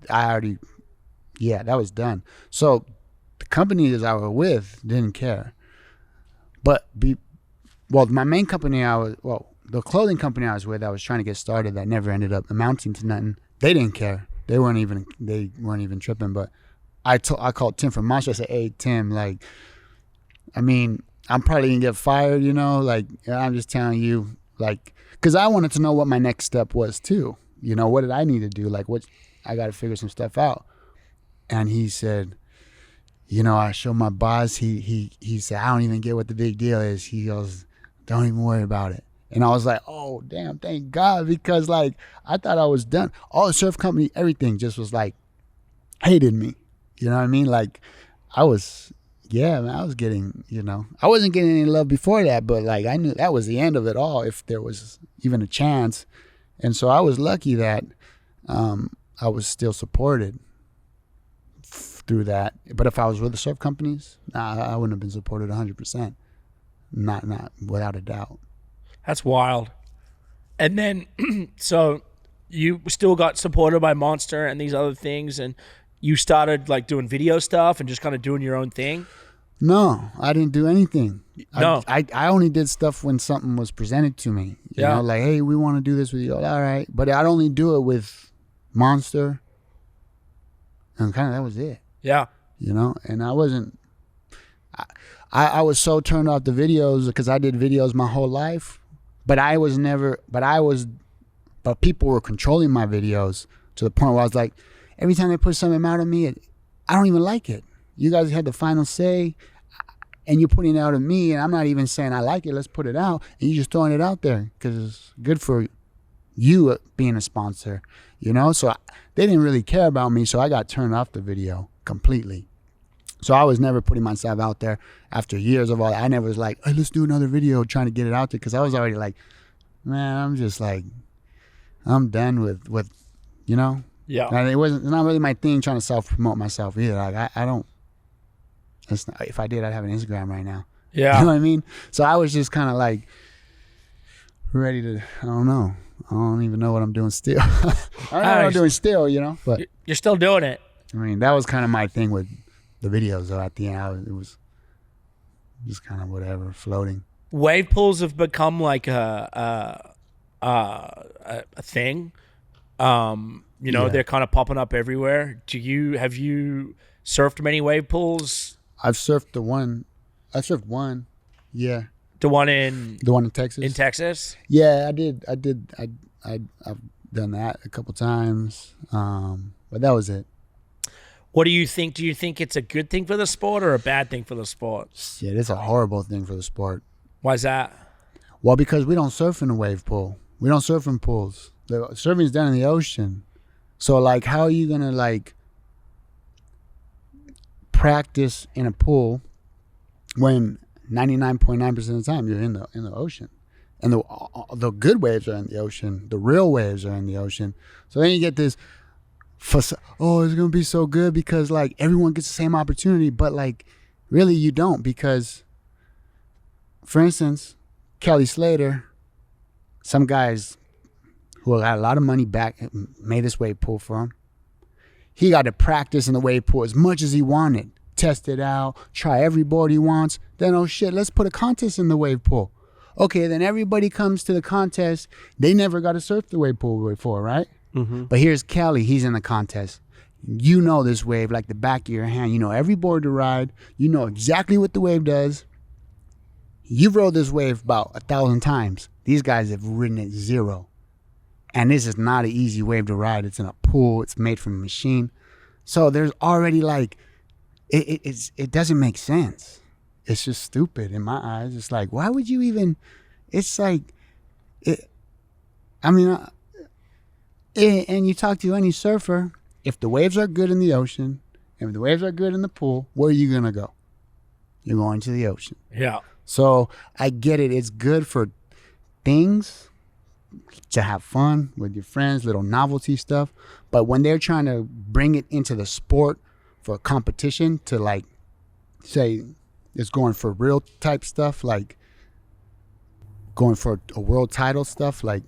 That was done. So the companies I was with didn't care. But my main company the clothing company I was with, I was trying to get started that never ended up amounting to nothing. They didn't care. They weren't even tripping. But I called Tim from Monster. I said, "Hey Tim, like, I mean, I'm probably gonna get fired, you know. Like, I'm just telling you, like, because I wanted to know what my next step was too. You know, what did I need to do? Like, what I got to figure some stuff out." And he said, "You know, I showed my boss. He said, I don't even get what the big deal is. He goes, don't even worry about it." And I was like, "Oh damn, thank God," because like I thought I was done. All the surf company, everything just was like hated me. You know what I mean? Like I was getting, you know, I wasn't getting any love before that, but like I knew that was the end of it all if there was even a chance. And so I was lucky that I was still supported through that. But if I was with the surf companies, I wouldn't have been supported 100%. Not without a doubt. That's wild. And then, so you still got supported by Monster and these other things, and you started like doing video stuff and just kind of doing your own thing? No, I didn't do anything. No. I only did stuff when something was presented to me. You know, like, hey, we want to do this with you. All right. But I'd only do it with Monster. And kind of that was it. Yeah. You know, and I wasn't, I was so turned off the videos because I did videos my whole life. But people were controlling my videos to the point where I was like, every time they put something out of me, I don't even like it. You guys had the final say, and you're putting it out of me, and I'm not even saying I like it. Let's put it out, and you're just throwing it out there because it's good for you being a sponsor, you know? So they didn't really care about me, so I got turned off the video completely. So I was never putting myself out there after years of all that. I never was like, hey, let's do another video trying to get it out there because I was already like, man, I'm just like, I'm done with you know? Yeah. And it's not really my thing trying to self-promote myself either. Like, I don't, it's not, if I did, I'd have an Instagram right now. Yeah. You know what I mean? So I was just kind of like ready to, I don't know. I don't even know what I'm doing still. I don't know what I'm doing still, you know? But you're still doing it. I mean, that was kind of my thing with the videos, though. At the end, it was just kind of whatever, floating. Wave pools have become like a thing. You know, they're kind of popping up everywhere. Have you surfed many wave pools? I've surfed one. Yeah. The one in Texas. In Texas? Yeah, I did. I've done that a couple times. But that was it. What do you think? Do you think it's a good thing for the sport or a bad thing for the sport? Shit, it's a horrible thing for the sport. Why is that? Well, because we don't surf in a wave pool. We don't surf in pools. The surfing's done in the ocean. So, like, how are you going to, like, practice in a pool when 99.9% of the time you're in the ocean? And the good waves are in the ocean. The real waves are in the ocean. So then you get this, it's going to be so good because, like, everyone gets the same opportunity. But, like, really you don't because, for instance, Kelly Slater, some guys who got a lot of money back made this wave pool for him. He got to practice in the wave pool as much as he wanted test it out, try every board he wants. Then, oh shit, let's put a contest in the wave pool. Okay, then everybody comes to the contest. They never got to surf the wave pool before, right? Mm-hmm. But here's Kelly. He's in the contest. You know this wave like the back of your hand. You know every board to ride. You know exactly what the wave does. You've rode this wave about 1,000 times. These guys have ridden it 0. And this is not an easy wave to ride. It's in a pool. It's made from a machine. So there's already like, it doesn't make sense. It's just stupid in my eyes. It's like, why would you even, it's like, and you talk to any surfer, if the waves are good in the ocean, if the waves are good in the pool, where are you going to go? You're going to the ocean. Yeah. So I get it. It's good for things to have fun with your friends, little novelty stuff. But when they're trying to bring it into the sport for competition to like, say, it's going for real type stuff, like going for a world title stuff, like,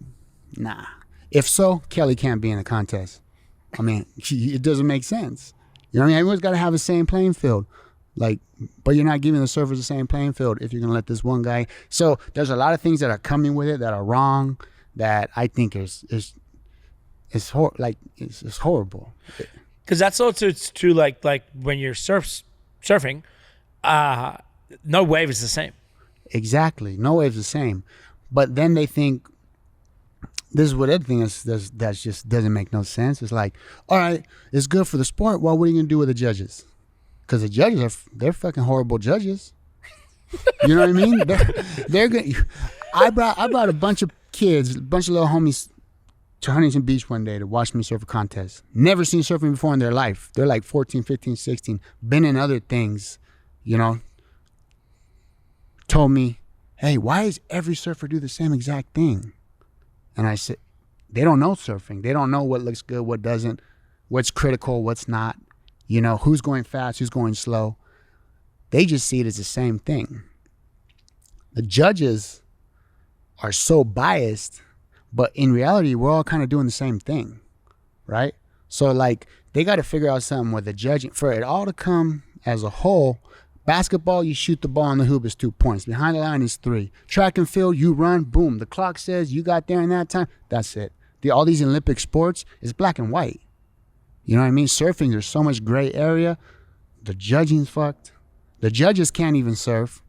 nah. If so, Kelly can't be in a contest. I mean, it doesn't make sense. You know what I mean? Everyone's got to have the same playing field. Like, but you're not giving the surfers the same playing field if you're going to let this one guy. So there's a lot of things that are coming with it that are wrong that I think is horrible. Because that's also true, like when you're surfing, no wave is the same. Exactly. No wave's the same. But then they think, this is what other thing is that just doesn't make no sense. It's like, all right, it's good for the sport. Well, what are you going to do with the judges? Because the judges they're fucking horrible judges. You know what I mean? They're good. I brought a bunch of kids, a bunch of little homies to Huntington Beach one day to watch me surf a contest. Never seen surfing before in their life. They're like 14, 15, 16. Been in other things, you know. Told me, hey, why does every surfer do the same exact thing? And I said, they don't know surfing. They don't know what looks good, what doesn't, what's critical, what's not. You know, who's going fast, who's going slow. They just see it as the same thing. The judges are so biased, but in reality, we're all kind of doing the same thing, right? So, like, they got to figure out something with the judging. For it all to come as a whole, basketball, you shoot the ball on the hoop, is 2 points. Behind the line is 3. Track and field, you run, boom. The clock says you got there in that time. That's it. All these Olympic sports is black and white. You know what I mean? Surfing, there's so much gray area. The judging's fucked. The judges can't even surf.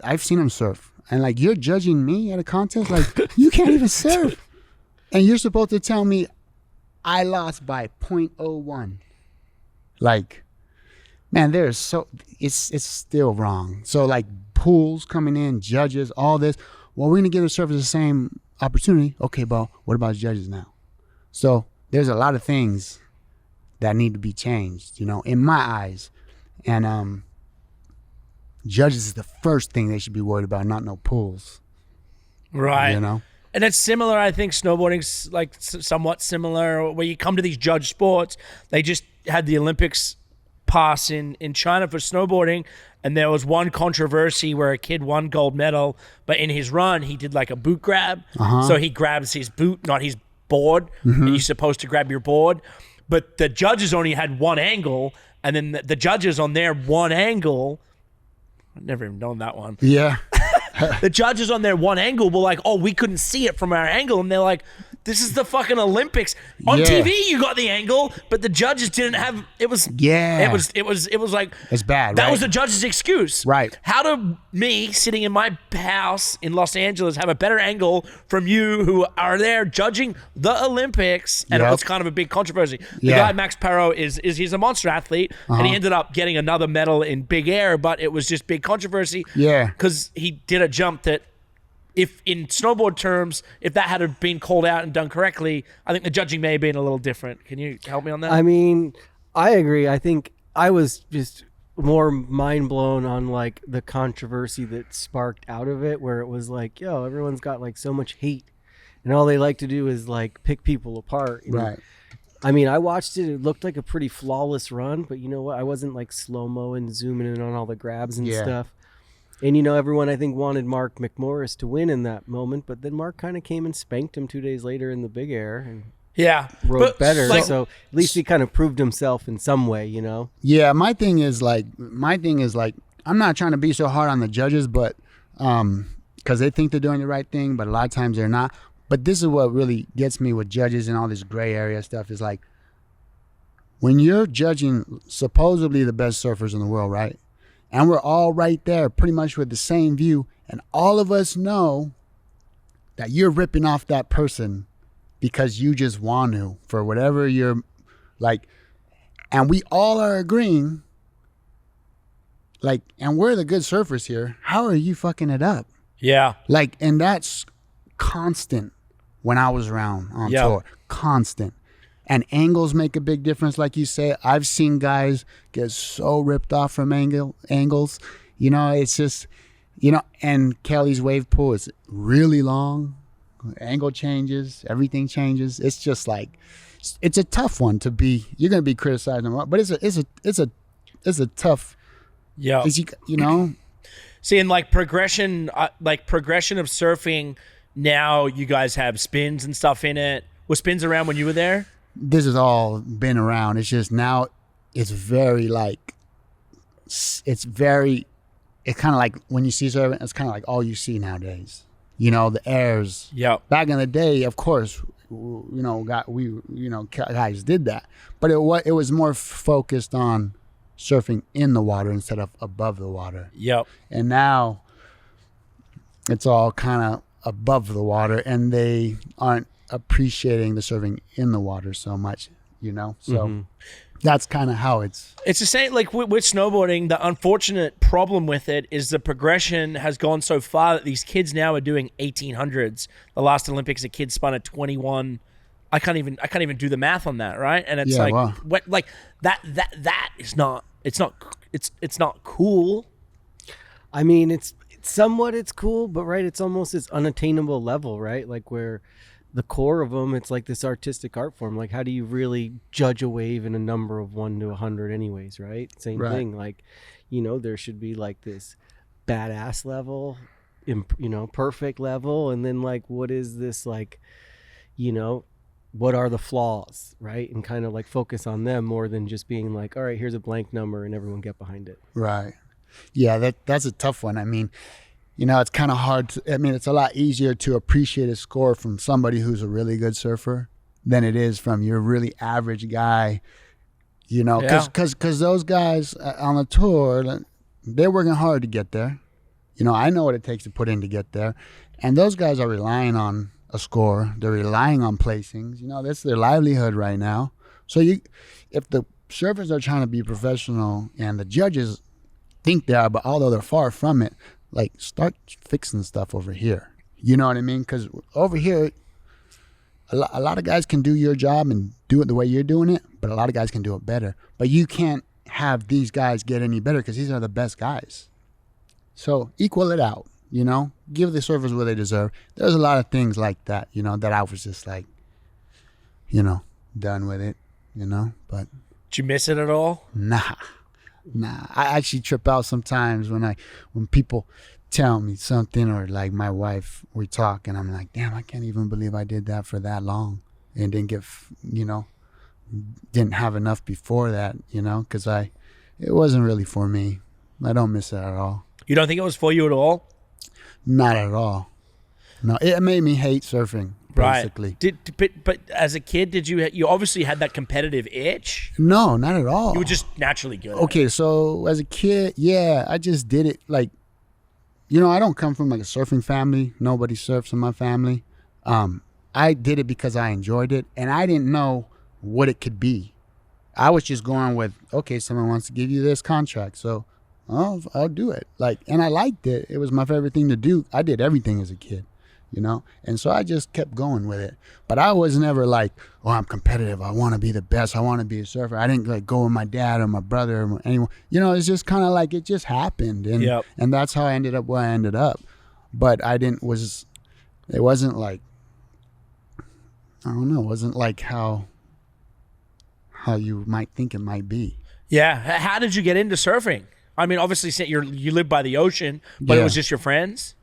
I've seen them surf. And like, you're judging me at a contest? Like, you can't even surf. And you're supposed to tell me I lost by 0.01. Like, man, it's still wrong. So like, pools coming in, judges, all this. Well, we're going to give the surfers the same opportunity. Okay, but what about the judges now? So there's a lot of things that need to be changed, you know, in my eyes. And judges is the first thing they should be worried about, not no pools. Right. You know? And it's similar, I think snowboarding's like somewhat similar. Where you come to these judge sports, they just had the Olympics pass in China for snowboarding, and there was one controversy where a kid won gold medal, but in his run, he did like a boot grab. So he grabs his boot, not his board, and you're supposed to grab your board. But the judges only had one angle, and then the judges on their one angle, I've never even known that one. Yeah. The judges on their one angle were like, oh, we couldn't see it from our angle. And they're like, this is the fucking Olympics. On TV, you got the angle, but the judges didn't have, it was like, it's bad, that right? was the judge's excuse. Right. How do me sitting in my house in Los Angeles have a better angle from you who are there judging the Olympics? And it was kind of a big controversy. The guy, Max Perro, he's a monster athlete, and he ended up getting another medal in big air, but it was just big controversy. Yeah. Because he did a jump that, if in snowboard terms, if that had been called out and done correctly, I think the judging may have been a little different. Can you help me on that? I mean, I agree. I think I was just more mind blown on like the controversy that sparked out of it, where it was like, yo, everyone's got like so much hate, and all they like to do is like pick people apart. Right. I mean, I watched it. It looked like a pretty flawless run, but you know what? I wasn't like slow-mo and zooming in on all the grabs and stuff. And, you know, everyone, I think, wanted Mark McMorris to win in that moment, but then Mark kind of came and spanked him 2 days later in the big air. And Yeah, rode better. like- So at least he kind of proved himself in some way, you know? Yeah, my thing is like I'm not trying to be so hard on the judges, but because they think they're doing the right thing, but a lot of times they're not. But this is what really gets me with judges and all this gray area stuff is like when you're judging supposedly the best surfers in the world, right? And we're all right there pretty much with the same view, and all of us know that you're ripping off that person because you just want to for whatever you're like, and we all are agreeing like, and we're the good surfers here. How are you fucking it up? Yeah. Like, and that's constant when I was around on tour. Constant. And angles make a big difference, like you say. I've seen guys get so ripped off from angles. You know, it's just, you know, and Kelly's wave pool is really long. Angle changes, everything changes. It's just like, it's a tough one to be. You're gonna be criticizing, but it's a tough. Yeah. You know. Seeing like progression of surfing. Now you guys have spins and stuff in it. Was spins around when you were there? This has all been around. It's just now it's very like, it's kind of like when you see surfing, it's kind of like all you see nowadays. You know, the airs. Yeah. Back in the day, of course, you know, guys did that, but it was more focused on surfing in the water instead of above the water. Yep. And now it's all kind of above the water, and they aren't appreciating the surfing in the water so much, you know. So that's kind of how it's the same like with snowboarding. The unfortunate problem with it is the progression has gone so far that these kids now are doing 1800s. The last Olympics, a kid spun at 21. I can't even do the math on that, right? And it's what like that is not it's not cool. I mean, it's cool, but right, it's almost this unattainable level, right? Like where the core of them, it's like this artistic art form. Like, how do you really judge a wave in a number of 1 to 100 anyways, right? Same thing. Like, you know, there should be like this badass level, you know, perfect level. And then like, what is this like, you know, what are the flaws, right? And kind of like focus on them more than just being like, all right, here's a blank number and everyone get behind it. right. Yeah, that's a tough one. I mean, you know, it's kind of hard it's a lot easier to appreciate a score from somebody who's a really good surfer than it is from your really average guy, you know, because those guys on the tour, they're working hard to get there. You know, I know what it takes to put in to get there. And those guys are relying on a score. They're relying on placings. You know, that's their livelihood right now. So if the surfers are trying to be professional and the judges think they are, but although they're far from it, like start fixing stuff over here. You know what I mean? Because over here, a lot of guys can do your job and do it the way you're doing it, but a lot of guys can do it better. But you can't have these guys get any better because these are the best guys. So equal it out, you know? Give the surfers what they deserve. There's a lot of things like that, you know, that I was just like, you know, done with it, you know? But did you miss it at all? Nah. I actually trip out sometimes when people tell me something, or like my wife, we talk and I'm like, damn, I can't even believe I did that for that long and didn't get, you know, didn't have enough before that, you know, because it wasn't really for me. I don't miss it at all. You don't think it was for you at all? Not at all. No, it made me hate surfing. Basically. Right. But as a kid, did you obviously had that competitive itch? No, not at all. You were just naturally good. Okay, so as a kid, yeah, I just did it. Like, you know, I don't come from like a surfing family. Nobody surfs in my family. I did it because I enjoyed it, and I didn't know what it could be. I was just going with, okay, someone wants to give you this contract, so I'll do it. Like, and I liked it. It was my favorite thing to do. I did everything as a kid. You know, and so I just kept going with it. But I was never like, oh, I'm competitive. I want to be the best. I want to be a surfer. I didn't like go with my dad or my brother or anyone. You know, it's just kind of like it just happened, and that's how I ended up where I ended up. But it wasn't like, I don't know, it wasn't like how you might think it might be. Yeah. How did you get into surfing? I mean, obviously you live by the ocean, but it was just your friends.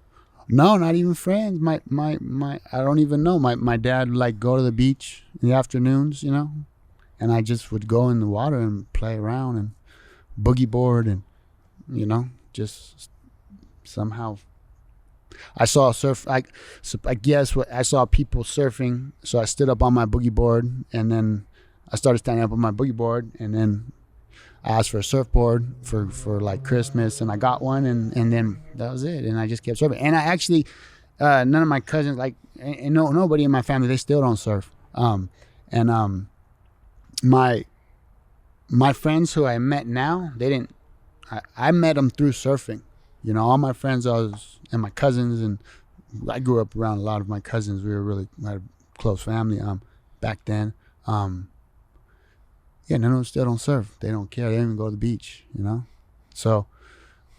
No, not even friends. My I don't even know. My dad would like go to the beach in the afternoons, you know, and I just would go in the water and play around and boogie board and, you know, just somehow. I saw I guess what I saw people surfing, so I stood up on my boogie board, and then I started standing up on my boogie board, and then I asked for a surfboard for like Christmas, and I got one, and then that was it, and I just kept surfing. And I actually, none of my cousins, like, and nobody in my family, they still don't surf. My friends who I met now, they didn't. I met them through surfing. You know, all my friends and my cousins, and I grew up around a lot of my cousins. We had a close family back then. Yeah, none of them still don't surf. They don't care. They don't even go to the beach, you know? So,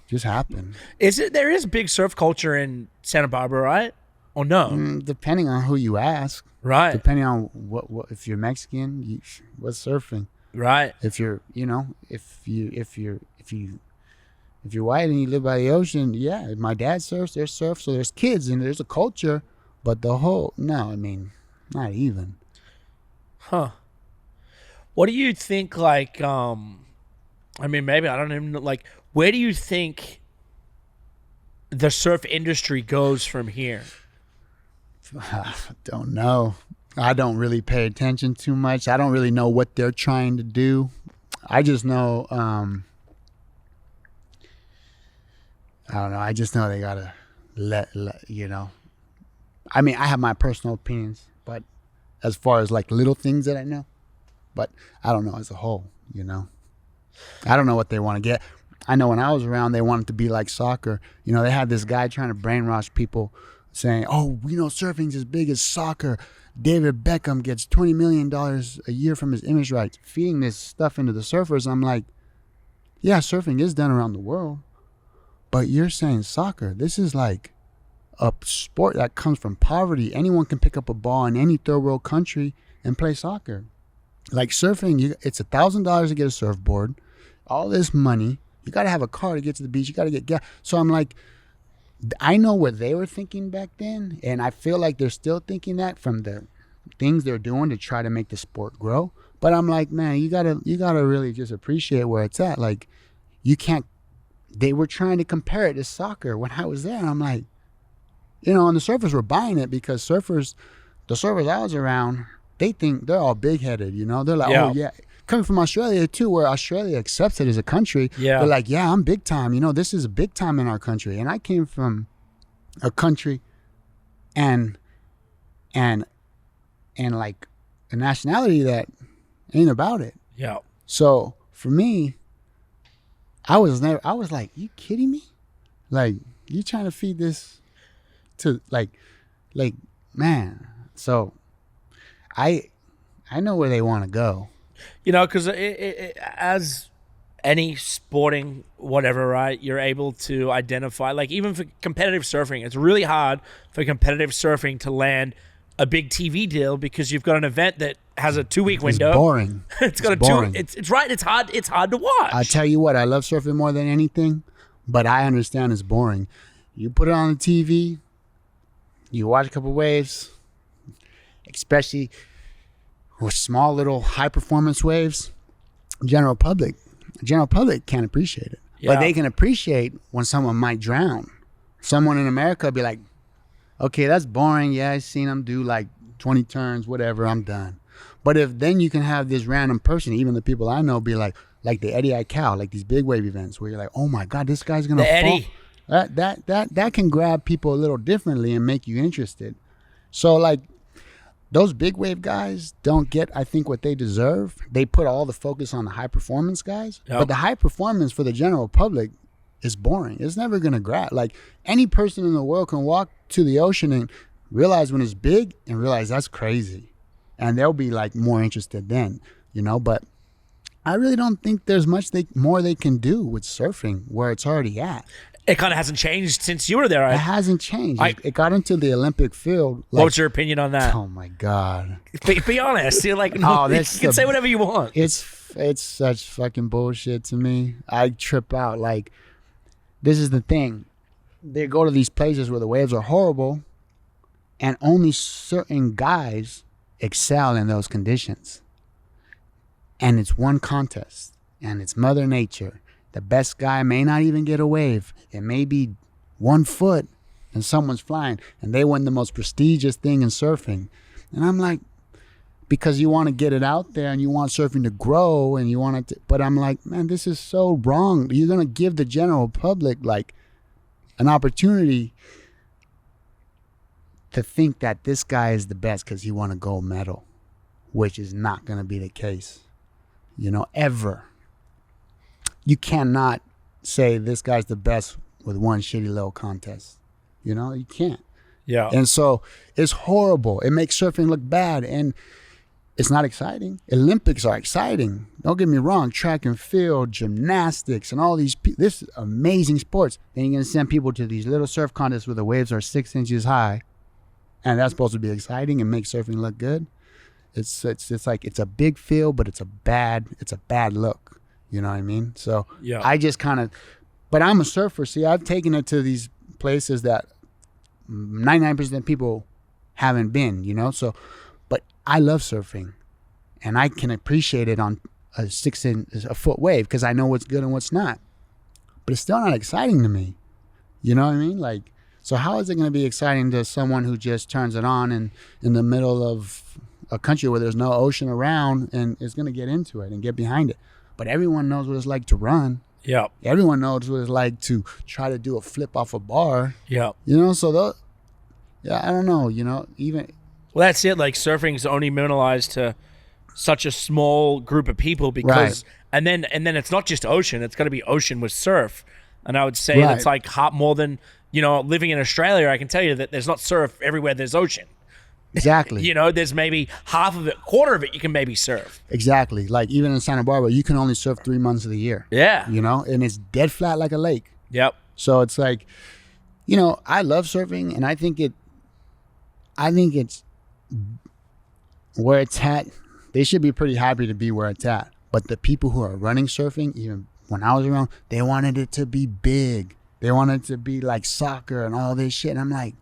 just happened. There is big surf culture in Santa Barbara, right? Or no? Depending on who you ask. Right. Depending on what if you're Mexican, what's surfing? Right. If you're, you know, if you're white and you live by the ocean, yeah, my dad surfs, there's surf, so there's kids and there's a culture, but I mean, not even. Huh. What do you think, like, I mean, maybe, I don't even know, like, where do you think the surf industry goes from here? I don't know. I don't really pay attention too much. I don't really know what they're trying to do. I just know, I don't know. I just know they gotta let you know. I mean, I have my personal opinions, but as far as like little things that I know, but I don't know as a whole, you know. I don't know what they want to get. I know when I was around, they wanted to be like soccer. You know, they had this guy trying to brainwash people saying, oh, you know, surfing's as big as soccer. David Beckham gets $20 million a year from his image rights. Feeding this stuff into the surfers. I'm like, yeah, surfing is done around the world. But you're saying soccer. This is like a sport that comes from poverty. Anyone can pick up a ball in any third world country and play soccer. Like surfing, it's $1,000 to get a surfboard. All this money. You got to have a car to get to the beach. You got to get gas. So I'm like, I know what they were thinking back then, and I feel like they're still thinking that from the things they're doing to try to make the sport grow. But I'm like, man, you gotta really just appreciate where it's at. Like, you can't. They were trying to compare it to soccer when I was there, and I'm like, you know, and the surfers were buying it because the surfers I was around, they think they're all big headed. You know, they're like, oh yeah. Coming from Australia too, where Australia accepts it as a country, they're like, yeah, I'm big time. You know, this is a big time in our country. And I came from a country and like a nationality that ain't about it. Yeah. So for me, I was like, you kidding me? Like, you trying to feed this to like, man. So I know where they want to go. You know, because as any sporting whatever, right, you're able to identify, like even for competitive surfing, it's really hard for competitive surfing to land a big TV deal because you've got an event that has a 2-week window. It's boring. It's boring. It's right. It's hard to watch. I tell you what, I love surfing more than anything, but I understand it's boring. You put it on the TV, you watch a couple waves, especially with small little high performance waves. General public can't appreciate it. But they can appreciate when someone might drown. Someone in America will be like, okay, that's boring. Yeah, I've seen them do like 20 turns, whatever, I'm done. But if then you can have this random person, even the people I know, be like the Eddie Aikau, like these big wave events where you're like, oh my God, this guy's gonna fall. That can grab people a little differently and make you interested. So like, those big wave guys don't get, I think, what they deserve. They put all the focus on the high performance guys. But the high performance for the general public is boring. It's never going to grab. Like, any person in the world can walk to the ocean and realize when it's big and realize that's crazy. And they'll be like more interested then, you know. But I really don't think there's much more they can do with surfing where it's already at. It kind of hasn't changed since you were there. It hasn't changed. It got into the Olympic field. Like, what's your opinion on that? Oh my God! Be honest. You're like, no, you can say whatever you want. It's such fucking bullshit to me. I trip out. Like, this is the thing. they go to these places where the waves are horrible, and only certain guys excel in those conditions. And it's one contest, and it's Mother Nature. The best guy may not even get a wave. It may be 1 foot, and someone's flying, and they win the most prestigious thing in surfing. And I'm like, because you want to get it out there, and you want surfing to grow, and you want it to, but I'm like, man, this is so wrong. You're going to give the general public, like, an opportunity to think that this guy is the best because he won a gold medal, which is not going to be the case, ever. You cannot say this guy's the best with one shitty little contest. You can't. Yeah. And so it's horrible. It makes surfing look bad, and it's not exciting. Olympics are exciting. Don't get me wrong. Track and field, gymnastics, and all these this is amazing sports. Then you're gonna send people to these little surf contests where the waves are 6 inches high, and that's supposed to be exciting and make surfing look good. It's like it's a big field, but it's a bad look. You know what I mean? So yeah. I just kind of, but I'm a surfer. See, I've taken it to these places that 99% of people haven't been. So, but I love surfing, and I can appreciate it on a 6 foot wave because I know what's good and what's not. But it's still not exciting to me. You know what I mean? Like, so how is it going to be exciting to someone who just turns it on and in the middle of a country where there's no ocean around and is going to get into it and get behind it? But everyone knows what it's like to run. Yeah. Everyone knows what it's like to try to do a flip off a bar. Yeah. So I don't know, even. Well, that's it. Like, surfing's only minimalized to such a small group of people because, Right. and then it's not just ocean. It's got to be ocean with surf. And I would say it's like more than, living in Australia, I can tell you that there's not surf everywhere there's ocean. Exactly. There's maybe half of it, quarter of it you can maybe surf. Exactly. Like, even in Santa Barbara, you can only surf 3 months of the year. Yeah. And it's dead flat like a lake. Yep. So it's like, I love surfing, and I think it's where it's at. They should be pretty happy to be where it's at. But the people who are running surfing, even when I was around, they wanted it to be big. They wanted it to be like soccer and all this shit. And I'm like,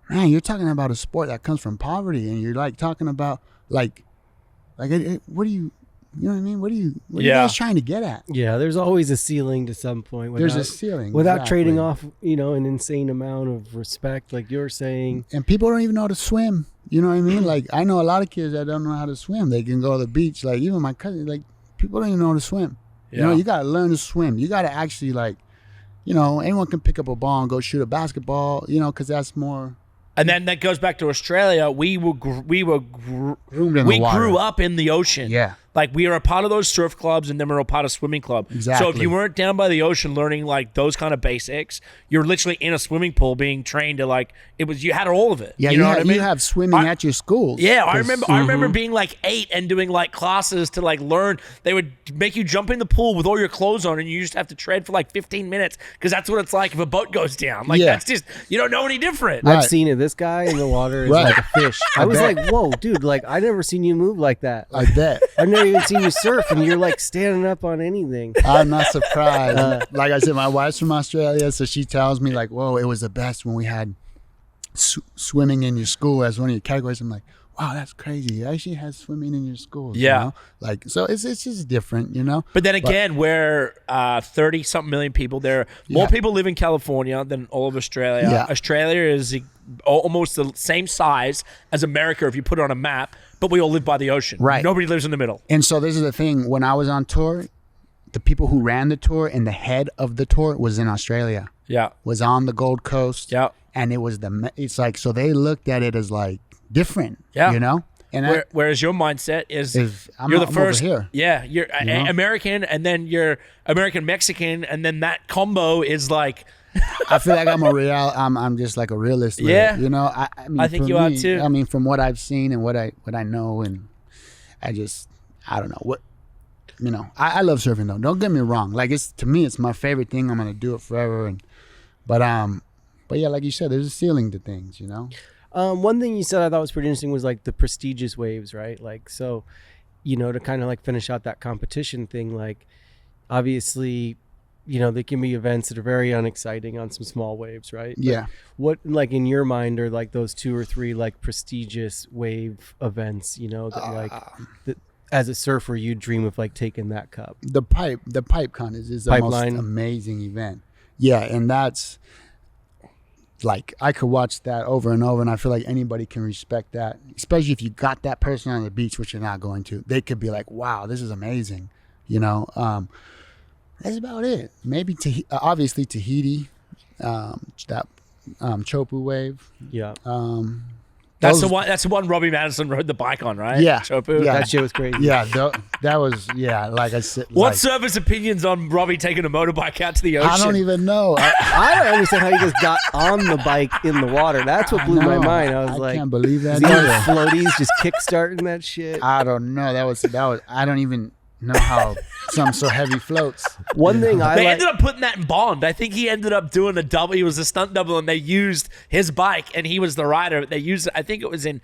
man, you're talking about a sport that comes from poverty, and you're like talking about what do you know what I mean? What are you guys trying to get at? Yeah, there's always a ceiling to some point. There's a ceiling. Without exactly. trading off, an insane amount of respect, like you're saying. And people don't even know how to swim. You know what I mean? Like, I know a lot of kids that don't know how to swim. They can go to the beach. Like, even my cousin, like, people don't even know how to swim. Yeah. You got to learn to swim. You got to actually, like, anyone can pick up a ball and go shoot a basketball, because that's more. And then that goes back to Australia. We grew up in the ocean. Yeah. Like, we are a part of those surf clubs, and then we're a part of swimming club. Exactly. So if you weren't down by the ocean learning like those kind of basics, you're literally in a swimming pool being trained to you had all of it. Yeah, you know what I mean? You have swimming at your schools. Yeah, I remember being like 8 and doing like classes to like learn. They would make you jump in the pool with all your clothes on, and you just have to tread for like 15 minutes because that's what it's like if a boat goes down. Like, that's just, you don't know any different. Right. I've seen it. This guy in the water is like a fish. I was like, whoa, dude, like I never seen you move like that. I bet. I've never even seen you surf, and you're like standing up on anything. I'm not surprised. Like I said, my wife's from Australia, so she tells me like, whoa, it was the best when we had swimming in your school as one of your categories. I'm like, wow, that's crazy. You actually had swimming in your schools. Yeah. Like, so it's just different, But then again, we're 30-something million people. There are more people live in California than all of Australia. Yeah. Australia is almost the same size as America if you put it on a map, but we all live by the ocean. Right. Nobody lives in the middle. And so this is the thing. When I was on tour, the people who ran the tour and the head of the tour was in Australia. Yeah. Was on the Gold Coast. Yeah. And it's like, so they looked at it as like different. Yeah. And whereas your mindset is I'm you're the over first here. Yeah, you're American, and then you're American Mexican, and then that combo is like I feel like I'm just like a realist with Yeah. it, I mean, I think for you are me, too. I mean, from what I've seen and what I know, and I don't know what I love surfing though. Don't get me wrong. Like, to me it's my favorite thing. I'm gonna do it forever, but yeah, like you said, there's a ceiling to things, One thing you said I thought was pretty interesting was like the prestigious waves, right? Like, so, to kind of like finish out that competition thing, like obviously, they can be events that are very unexciting on some small waves, right? Yeah. What, like, in your mind are like those 2 or 3 like prestigious wave events, that as a surfer you dream of like taking that cup? The pipe con is the Pipeline. most amazing event. Yeah, and that's like, I could watch that over and over, and I feel like anybody can respect that, especially if you got that person on the beach, which you're not going to. They could be like, wow, this is amazing. That's about it. Maybe obviously Tahiti, that Chopu wave. Yeah. That's the one Robbie Madison rode the bike on, right? Yeah. Chopu? Yeah. That shit was crazy. Yeah, that was, like I said. What surface opinions on Robbie taking a motorbike out to the ocean? I don't even know. I don't understand how you just got on the bike in the water. That's what blew my mind. I was like, can't believe that. is he on either. floaties just kickstarting that shit? I don't know. That was. I don't even know how some so heavy floats. One thing They ended up putting that in Bond. I think he ended up doing a double. He was a stunt double, and they used his bike, and he was the rider. They used it. I think it was in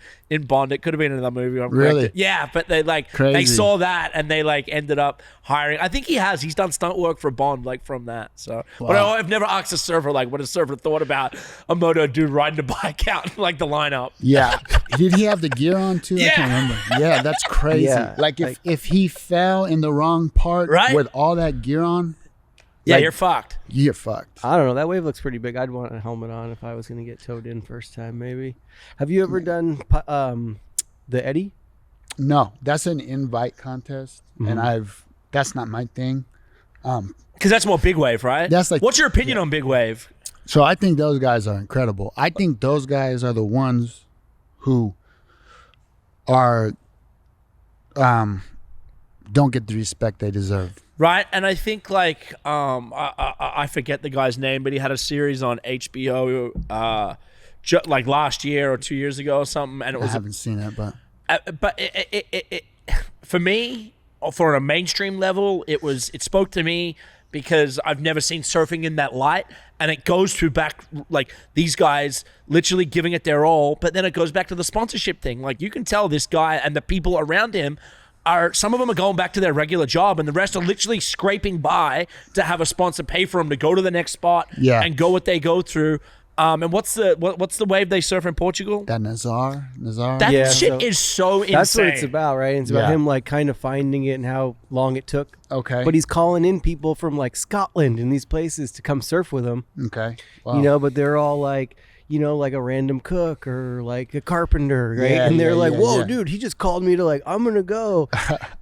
Bond. It could have been in another movie. I'm Really? corrected. Yeah, but they they Crazy. saw that, and they ended up hiring. I think he's done stunt work for Bond from that. So, but Wow. I've never asked a surfer what a surfer thought about a moto dude riding a bike out the lineup. Yeah. Did he have the gear on too? Yeah. I can't remember. Yeah, that's crazy. Yeah, Like if he fell in the wrong part Right? with all that gear on, Yeah, like, you're fucked. you're fucked. I don't know. That wave looks pretty big. I'd want a helmet on if I was going to get towed in first time, maybe. Have you ever done the Eddy? No, that's an invite contest, and that's not my thing. Because that's more big wave, right? That's like- What's your opinion on big wave? So I think those guys are incredible. I think those guys are the ones who are don't get the respect they deserve. Right, and I think I forget the guy's name, but he had a series on HBO last year or 2 years ago or something, and it I was haven't seen it, but it for me, for a mainstream level, it spoke to me because I've never seen surfing in that light, and it goes to back these guys literally giving it their all, but then it goes back to the sponsorship thing. Like, you can tell this guy and the people around him some of them are going back to their regular job, and the rest are literally scraping by to have a sponsor pay for them to go to the next spot and go what they go through. And what's the wave they surf in Portugal? that Nazar. That Yeah, shit is so insane. That's what it's about, right? It's about Yeah. him kind of finding it and how long it took. Okay. But he's calling in people from Scotland and these places to come surf with him. Okay. Wow. But they're all like a random cook or like a carpenter, right? Yeah, and they're yeah, like, yeah, whoa, yeah. dude, he just called me to I'm gonna go.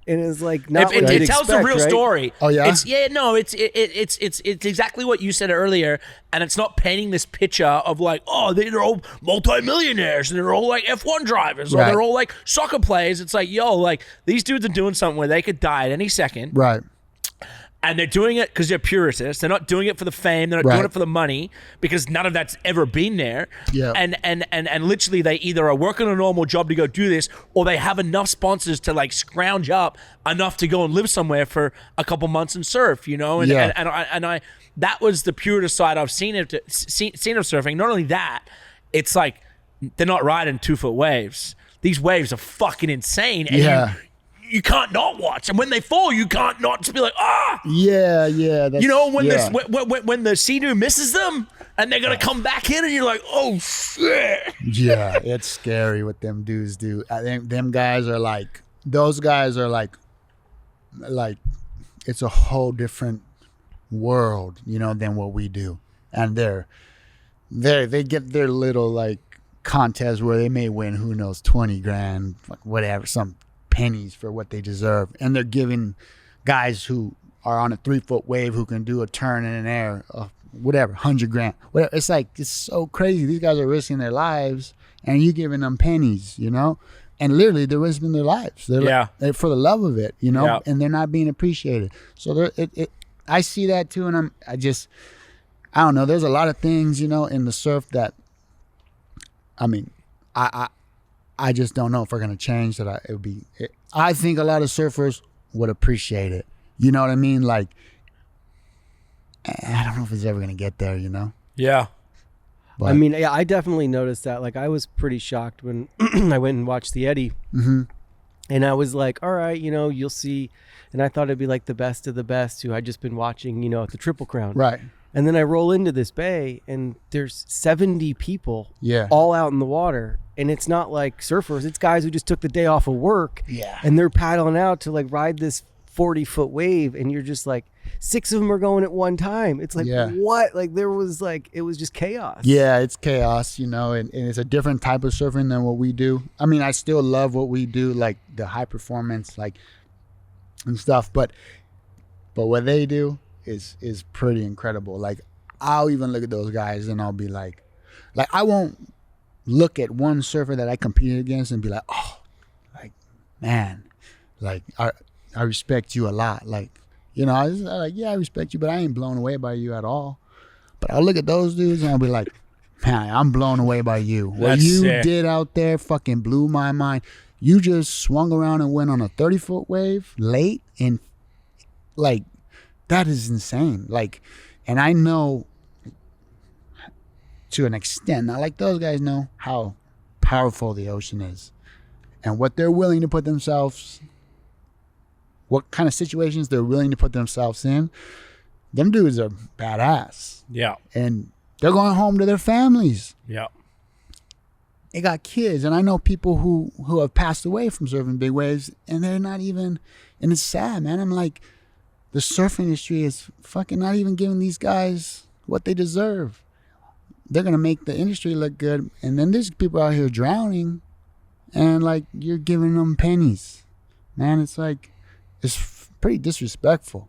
And it's like not It what you'd tells the expect, real right? story. Oh, yeah? It's exactly what you said earlier, and it's not painting this picture of they're all multimillionaires and they're all F1 drivers or Right. they're all soccer players. It's these dudes are doing something where they could die at any second. Right. And they're doing it because they're purists. They're not doing it for the fame. They're not doing Right. it for the money, because none of that's ever been there. Yeah. And literally they either are working a normal job to go do this, or they have enough sponsors to scrounge up enough to go and live somewhere for a couple months and surf, And Yeah. and I that was the purest side I've seen of surfing. Not only that, it's they're not riding 2 foot waves. These waves are fucking insane. And Yeah. you can't not watch, and when they fall, you can't not just be like, ah. Yeah. That's, When the Sea-Doo misses them and they're gonna come back in, and you're like, oh shit. Yeah, it's scary what them dudes do. I think them guys are those guys are like it's a whole different world, than what we do. And they get their little contest where they may win, who knows, 20 grand, whatever, some pennies for what they deserve, and they're giving guys who are on a 3 foot wave who can do a turn in an air, whatever, 100 grand, whatever. It's it's so crazy. These guys are risking their lives, and you giving them pennies, and literally they're risking their lives. They're for the love of it, Yeah. and they're not being appreciated. So I see that too, and I don't know. There's a lot of things, in the surf that, I just don't know if we're gonna change that. I think a lot of surfers would appreciate it. You know what I mean? I don't know if it's ever gonna get there. Yeah. But, I definitely noticed that. I was pretty shocked when I went and watched the Eddy. And I was like, all right, you'll see. And I thought it'd be like the best of the best who I'd just been watching, at the Triple Crown. Right. And then I roll into this bay and there's 70 people Yeah. all out in the water. And it's not like surfers. It's guys who just took the day off of work. Yeah. And they're paddling out to like ride this 40-foot wave. And you're just like, 6 of them are going at one time. It's like, what? Like it was just chaos. Yeah, it's chaos, and it's a different type of surfing than what we do. I mean, I still love what we do, like the high performance, like and stuff. But what they do is pretty incredible. Like I'll even look at those guys and I'll be like I won't look at one surfer that I competed against and be like, oh, like man, like I respect you a lot. Like, I was like, yeah, I respect you, but I ain't blown away by you at all. But I'll look at those dudes and I'll be like, man, I'm blown away by you. What you did out there fucking blew my mind. You just swung around and went on a 30-foot wave late, and like that is insane. Like, and I know to an extent, not like those guys know how powerful the ocean is and what they're willing to put themselves, what kind of situations they're willing to put themselves in. Them dudes are badass. Yeah. And they're going home to their families. Yeah. They got kids. And I know people who have passed away from surfing big waves, and they're not even, and it's sad, man. I'm like, the surf industry is fucking not even giving these guys what they deserve. They're going to make the industry look good. And then there's people out here drowning, and like, you're giving them pennies. Man, it's like, it's pretty disrespectful,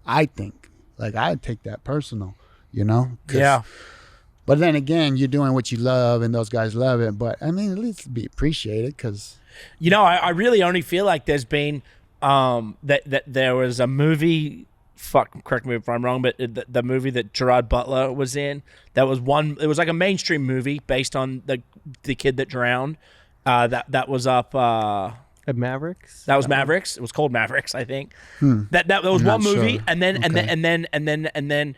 I think. Like, I'd take that personal, Yeah. But then again, you're doing what you love, and those guys love it. But, I mean, at least be appreciated, because... I really only feel like there's been... that there was a movie... correct me if I'm wrong, but the movie that Gerard Butler was in, that was it was like a mainstream movie based on the kid that drowned. That was up... At Mavericks? That was Mavericks. It was called Mavericks, I think. That was one movie, sure. and then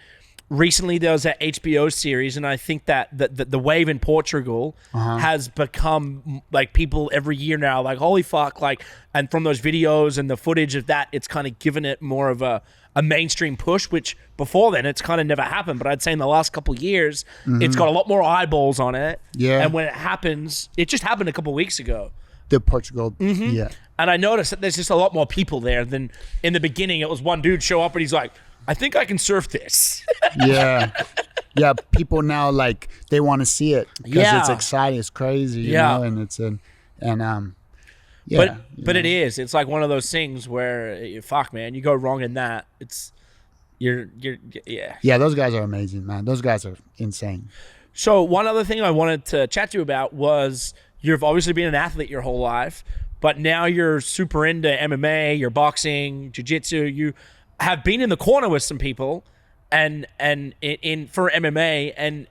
recently there was that HBO series, and I think that the wave in Portugal has become like, people every year now like, holy fuck, like, and from those videos and the footage of that, it's kind of given it more of a mainstream push, which before then it's kind of never happened. But I'd say in the last couple of years, it's got a lot more eyeballs on it. Yeah. And when it happens, it just happened a couple of weeks ago. The Portugal, yeah. And I noticed that there's just a lot more people there than in the beginning. It was one dude show up and he's like, I think I can surf this. Yeah. Yeah, people now, like, they want to see it because it's exciting, it's crazy, you know, and it's yeah. But it is. It's like one of those things where, fuck, man, you go wrong in that. Yeah. Yeah, those guys are amazing, man. Those guys are insane. So one other thing I wanted to chat to you about was, you've obviously been an athlete your whole life, but now you're super into MMA, you're boxing, jiu-jitsu. You have been in the corner with some people and in for MMA, and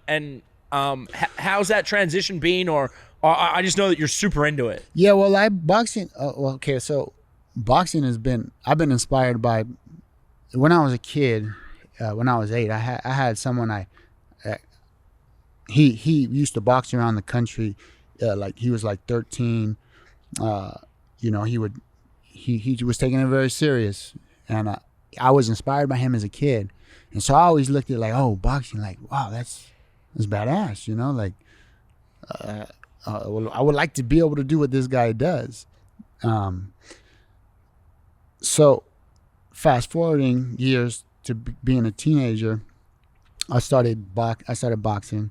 how's that transition been? Or I just know that you're super into it. Yeah, well, boxing has been, I've been inspired by, when I was a kid, when I was 8, I had someone he used to box around the country. Like, he was like 13, he was taking it very serious, and I was inspired by him as a kid, and so I always looked at like, oh, boxing, like, wow, that's badass, like, I would like to be able to do what this guy does. So fast forwarding years to being a teenager, I started boxing.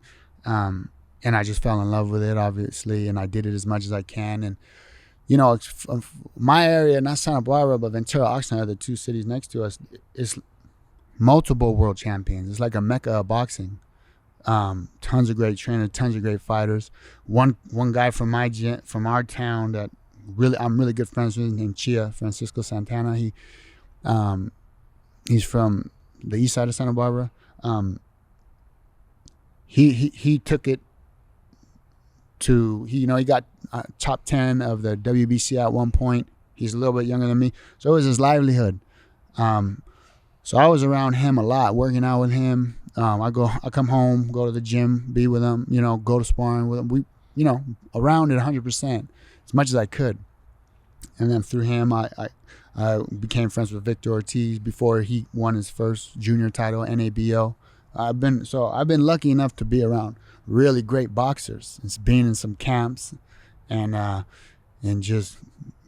And I just fell in love with it, obviously, and I did it as much as I can. And, my area, not Santa Barbara, but Ventura, Oxnard, the two cities next to us, is multiple world champions. It's like a mecca of boxing. Tons of great trainers, tons of great fighters. One guy from our town that I'm really good friends with, named Chia, Francisco Santana. He's from the east side of Santa Barbara. He took it to, he got top 10 of the WBC at one point. He's a little bit younger than me, so it was his livelihood. So I was around him a lot, working out with him. I come home, go to the gym, be with him, go to sparring with him. We, around it 100%, as much as I could. then through him, I became friends with Victor Ortiz before he won his first junior title, NABO. I've been lucky enough to be around really great boxers. It's being in some camps and just,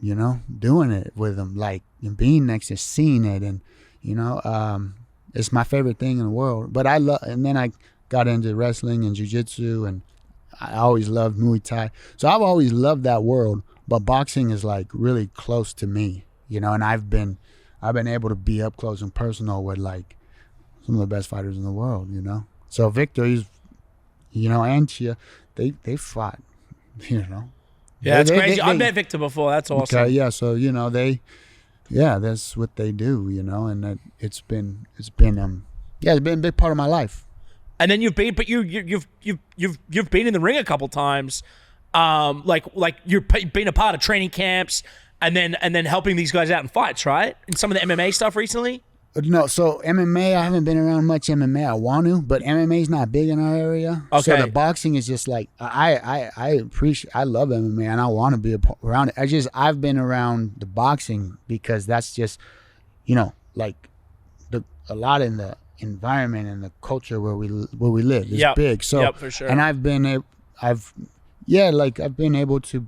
you know, doing it with them, like, and being next to seeing it, and, you know, it's my favorite thing in the world. But and then I got into wrestling and jiu-jitsu, and I always loved Muay Thai. So I've always loved that world, but boxing is like really close to me, you know, and I've been able to be up close and personal with like some of the best fighters in the world, you know. So Victor, he's, you know, and Chia, they fought, you know. Yeah, that's crazy. I met Victor before. That's awesome. Okay, yeah. So, you know, that's what they do, you know, and it's been a big part of my life. And then you've been in the ring a couple times, like you've been a part of training camps, and then helping these guys out in fights, right? And some of the MMA stuff recently. No, so MMA, I haven't been around much MMA. I want to, but MMA is not big in our area. Okay. So the boxing is just like I love MMA and I want to be around it. I've been around the boxing because that's just, you know, like a lot in the environment and the culture where we live is big. So for sure. And I've been able to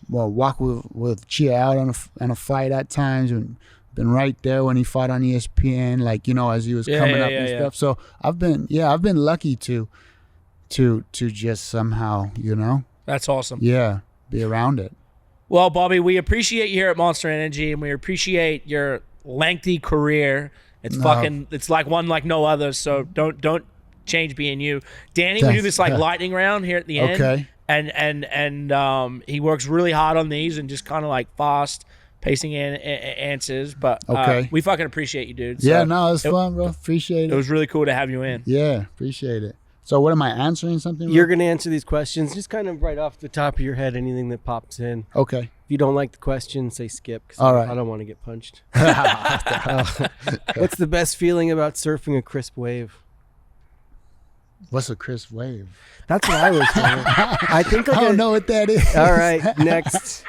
walk with Chia out on a fight at times, and been right there when he fought on ESPN, like, you know, as he was coming up and stuff. So I've been lucky to just somehow, you know. That's awesome. Yeah, be around it. Well, Bobby, we appreciate you here at Monster Energy, and we appreciate your lengthy career. It's it's like one like no other. So don't change being you, Danny. We do this like lightning round here at the end. Okay. And he works really hard on these and just kind of like fast pacing answers, but we fucking appreciate you, dude. So no, it was fun, bro. Appreciate it. It was really cool to have you in. Yeah, appreciate it. So what am I answering something? You're going to answer these questions just kind of right off the top of your head, anything that pops in. Okay. If you don't like the question, say skip, because All right. I don't want to get punched. What's the best feeling about surfing a crisp wave? What's a crisp wave? That's what I was saying. I think I don't know what that is. All right, next.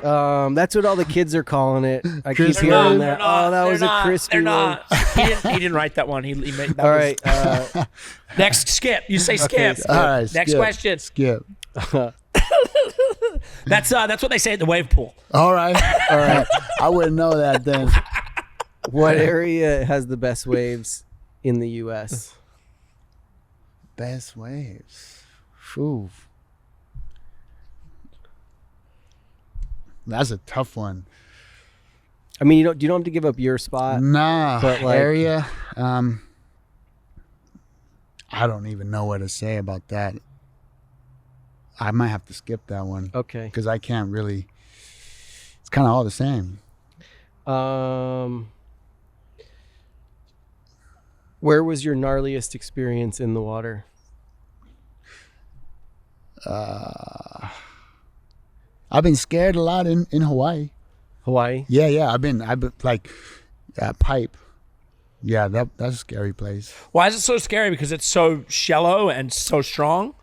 That's what all the kids are calling it. I keep hearing that. That was a crispy wave. He didn't write that one. He made that. All right. Next, skip. You say skip. Okay, all right. Next question. Skip. That's what they say at the wave pool. All right. I wouldn't know that then. What area has the best waves in the U.S.? Best waves. Phew. That's a tough one. I mean, you don't have to give up your spot. Nah, but like, area. I don't even know what to say about that. I might have to skip that one. Okay. Because I can't really. It's kind of all the same. Where was your gnarliest experience in the water? I've been scared a lot in Hawaii. Hawaii? Yeah. I've been like pipe. Yeah, that's a scary place. Why is it so scary? Because it's so shallow and so strong?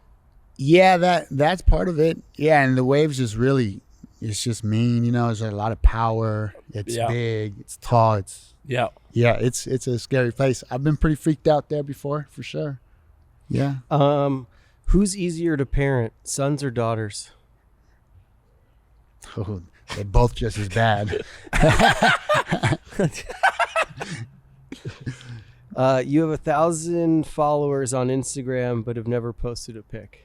Yeah, that's part of it. Yeah, and the waves is really, it's just mean, you know, there's a lot of power. It's big, it's tall, it's it's a scary place. I've been pretty freaked out there before, for sure. Yeah. Who's easier to parent, sons or daughters? Oh, they're both just as bad. You have 1,000 followers on Instagram, but have never posted a pic.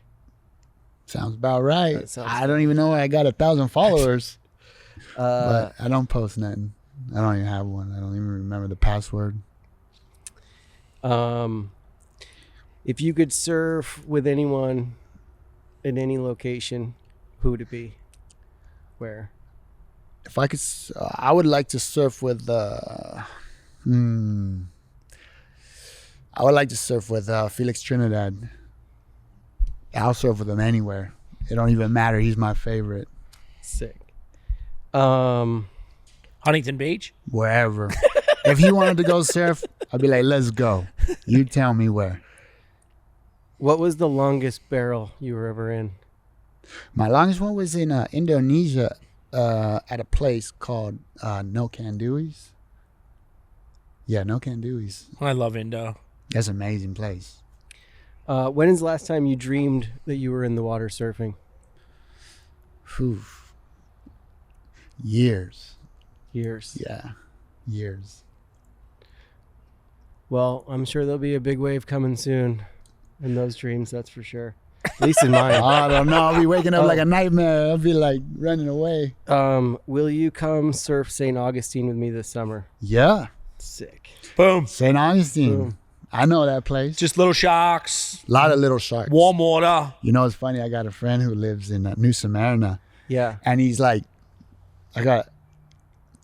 Sounds about right. I don't even know why I got 1,000 followers. But I don't post nothing. I don't even have one. I don't even remember the password. If you could surf with anyone at any location, who would it be? Where? If I could, I would like to surf with. I would like to surf with Felix Trinidad. I'll surf with him anywhere. It don't even matter. He's my favorite. Sick. Huntington Beach? Wherever. If he wanted to go surf, I'd be like, let's go. You tell me where. What was the longest barrel you were ever in? My longest one was in Indonesia. at a place called No Can Do's. Yeah, No Can Do's. I love Indo. That's an amazing place. When is the last time you dreamed that you were in the water surfing? Whew. Years. Years. Yeah, years. Well, I'm sure there'll be a big wave coming soon in those dreams, that's for sure. At least in mine. I don't know. I'll be waking up like a nightmare. I'll be like running away. Will you come surf St. Augustine with me this summer? Yeah. Sick. Boom. St. Augustine. Boom. I know that place. Just little sharks, A lot of little sharks. warm water. You know, it's funny. I got a friend who lives in New Smyrna, Yeah. and he's like,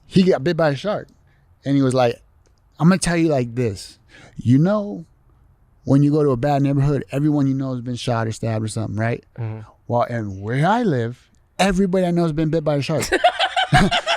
he got bit by a shark, and he was like, I'm gonna tell you like this. You know, when you go to a bad neighborhood, everyone you know has been shot or stabbed or something, right? Well, and where I live, everybody I know has been bit by a shark.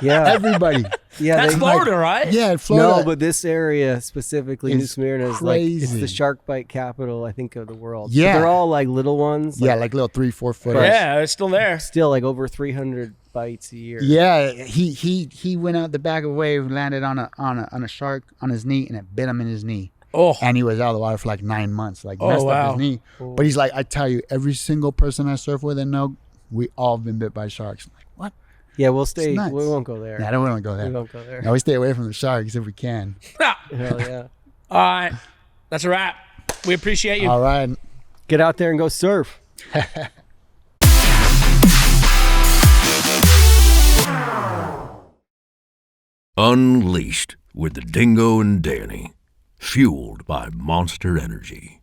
Yeah. Everybody. Yeah. That's they- Florida, right? Yeah, Florida. No, but this area specifically, New It's Smyrna, is like it's crazy. the shark bite capital, I think, of the world. Yeah. But they're all like little ones. Yeah, like little 3-4 footers. Yeah, it's still there. Still like over 300 bites a year. Yeah, he went out the back of a wave, landed on a shark on his knee, and it bit him in his knee. Oh, And he was out of the water for like 9 months, like Oh, messed wow. up his knee. Oh. But he's like, I tell you, every single person I surf with and know, we all been bit by sharks. I'm like, what? Yeah, we'll stay. nuts. We won't go there. Yeah, I don't want to go We there. won't go there. No, we stay away from the sharks if we can. Hell yeah. all right. That's a wrap. We appreciate you. All right. Get out there and go surf. Unleashed with the Dingo and Danny. Fueled by Monster Energy.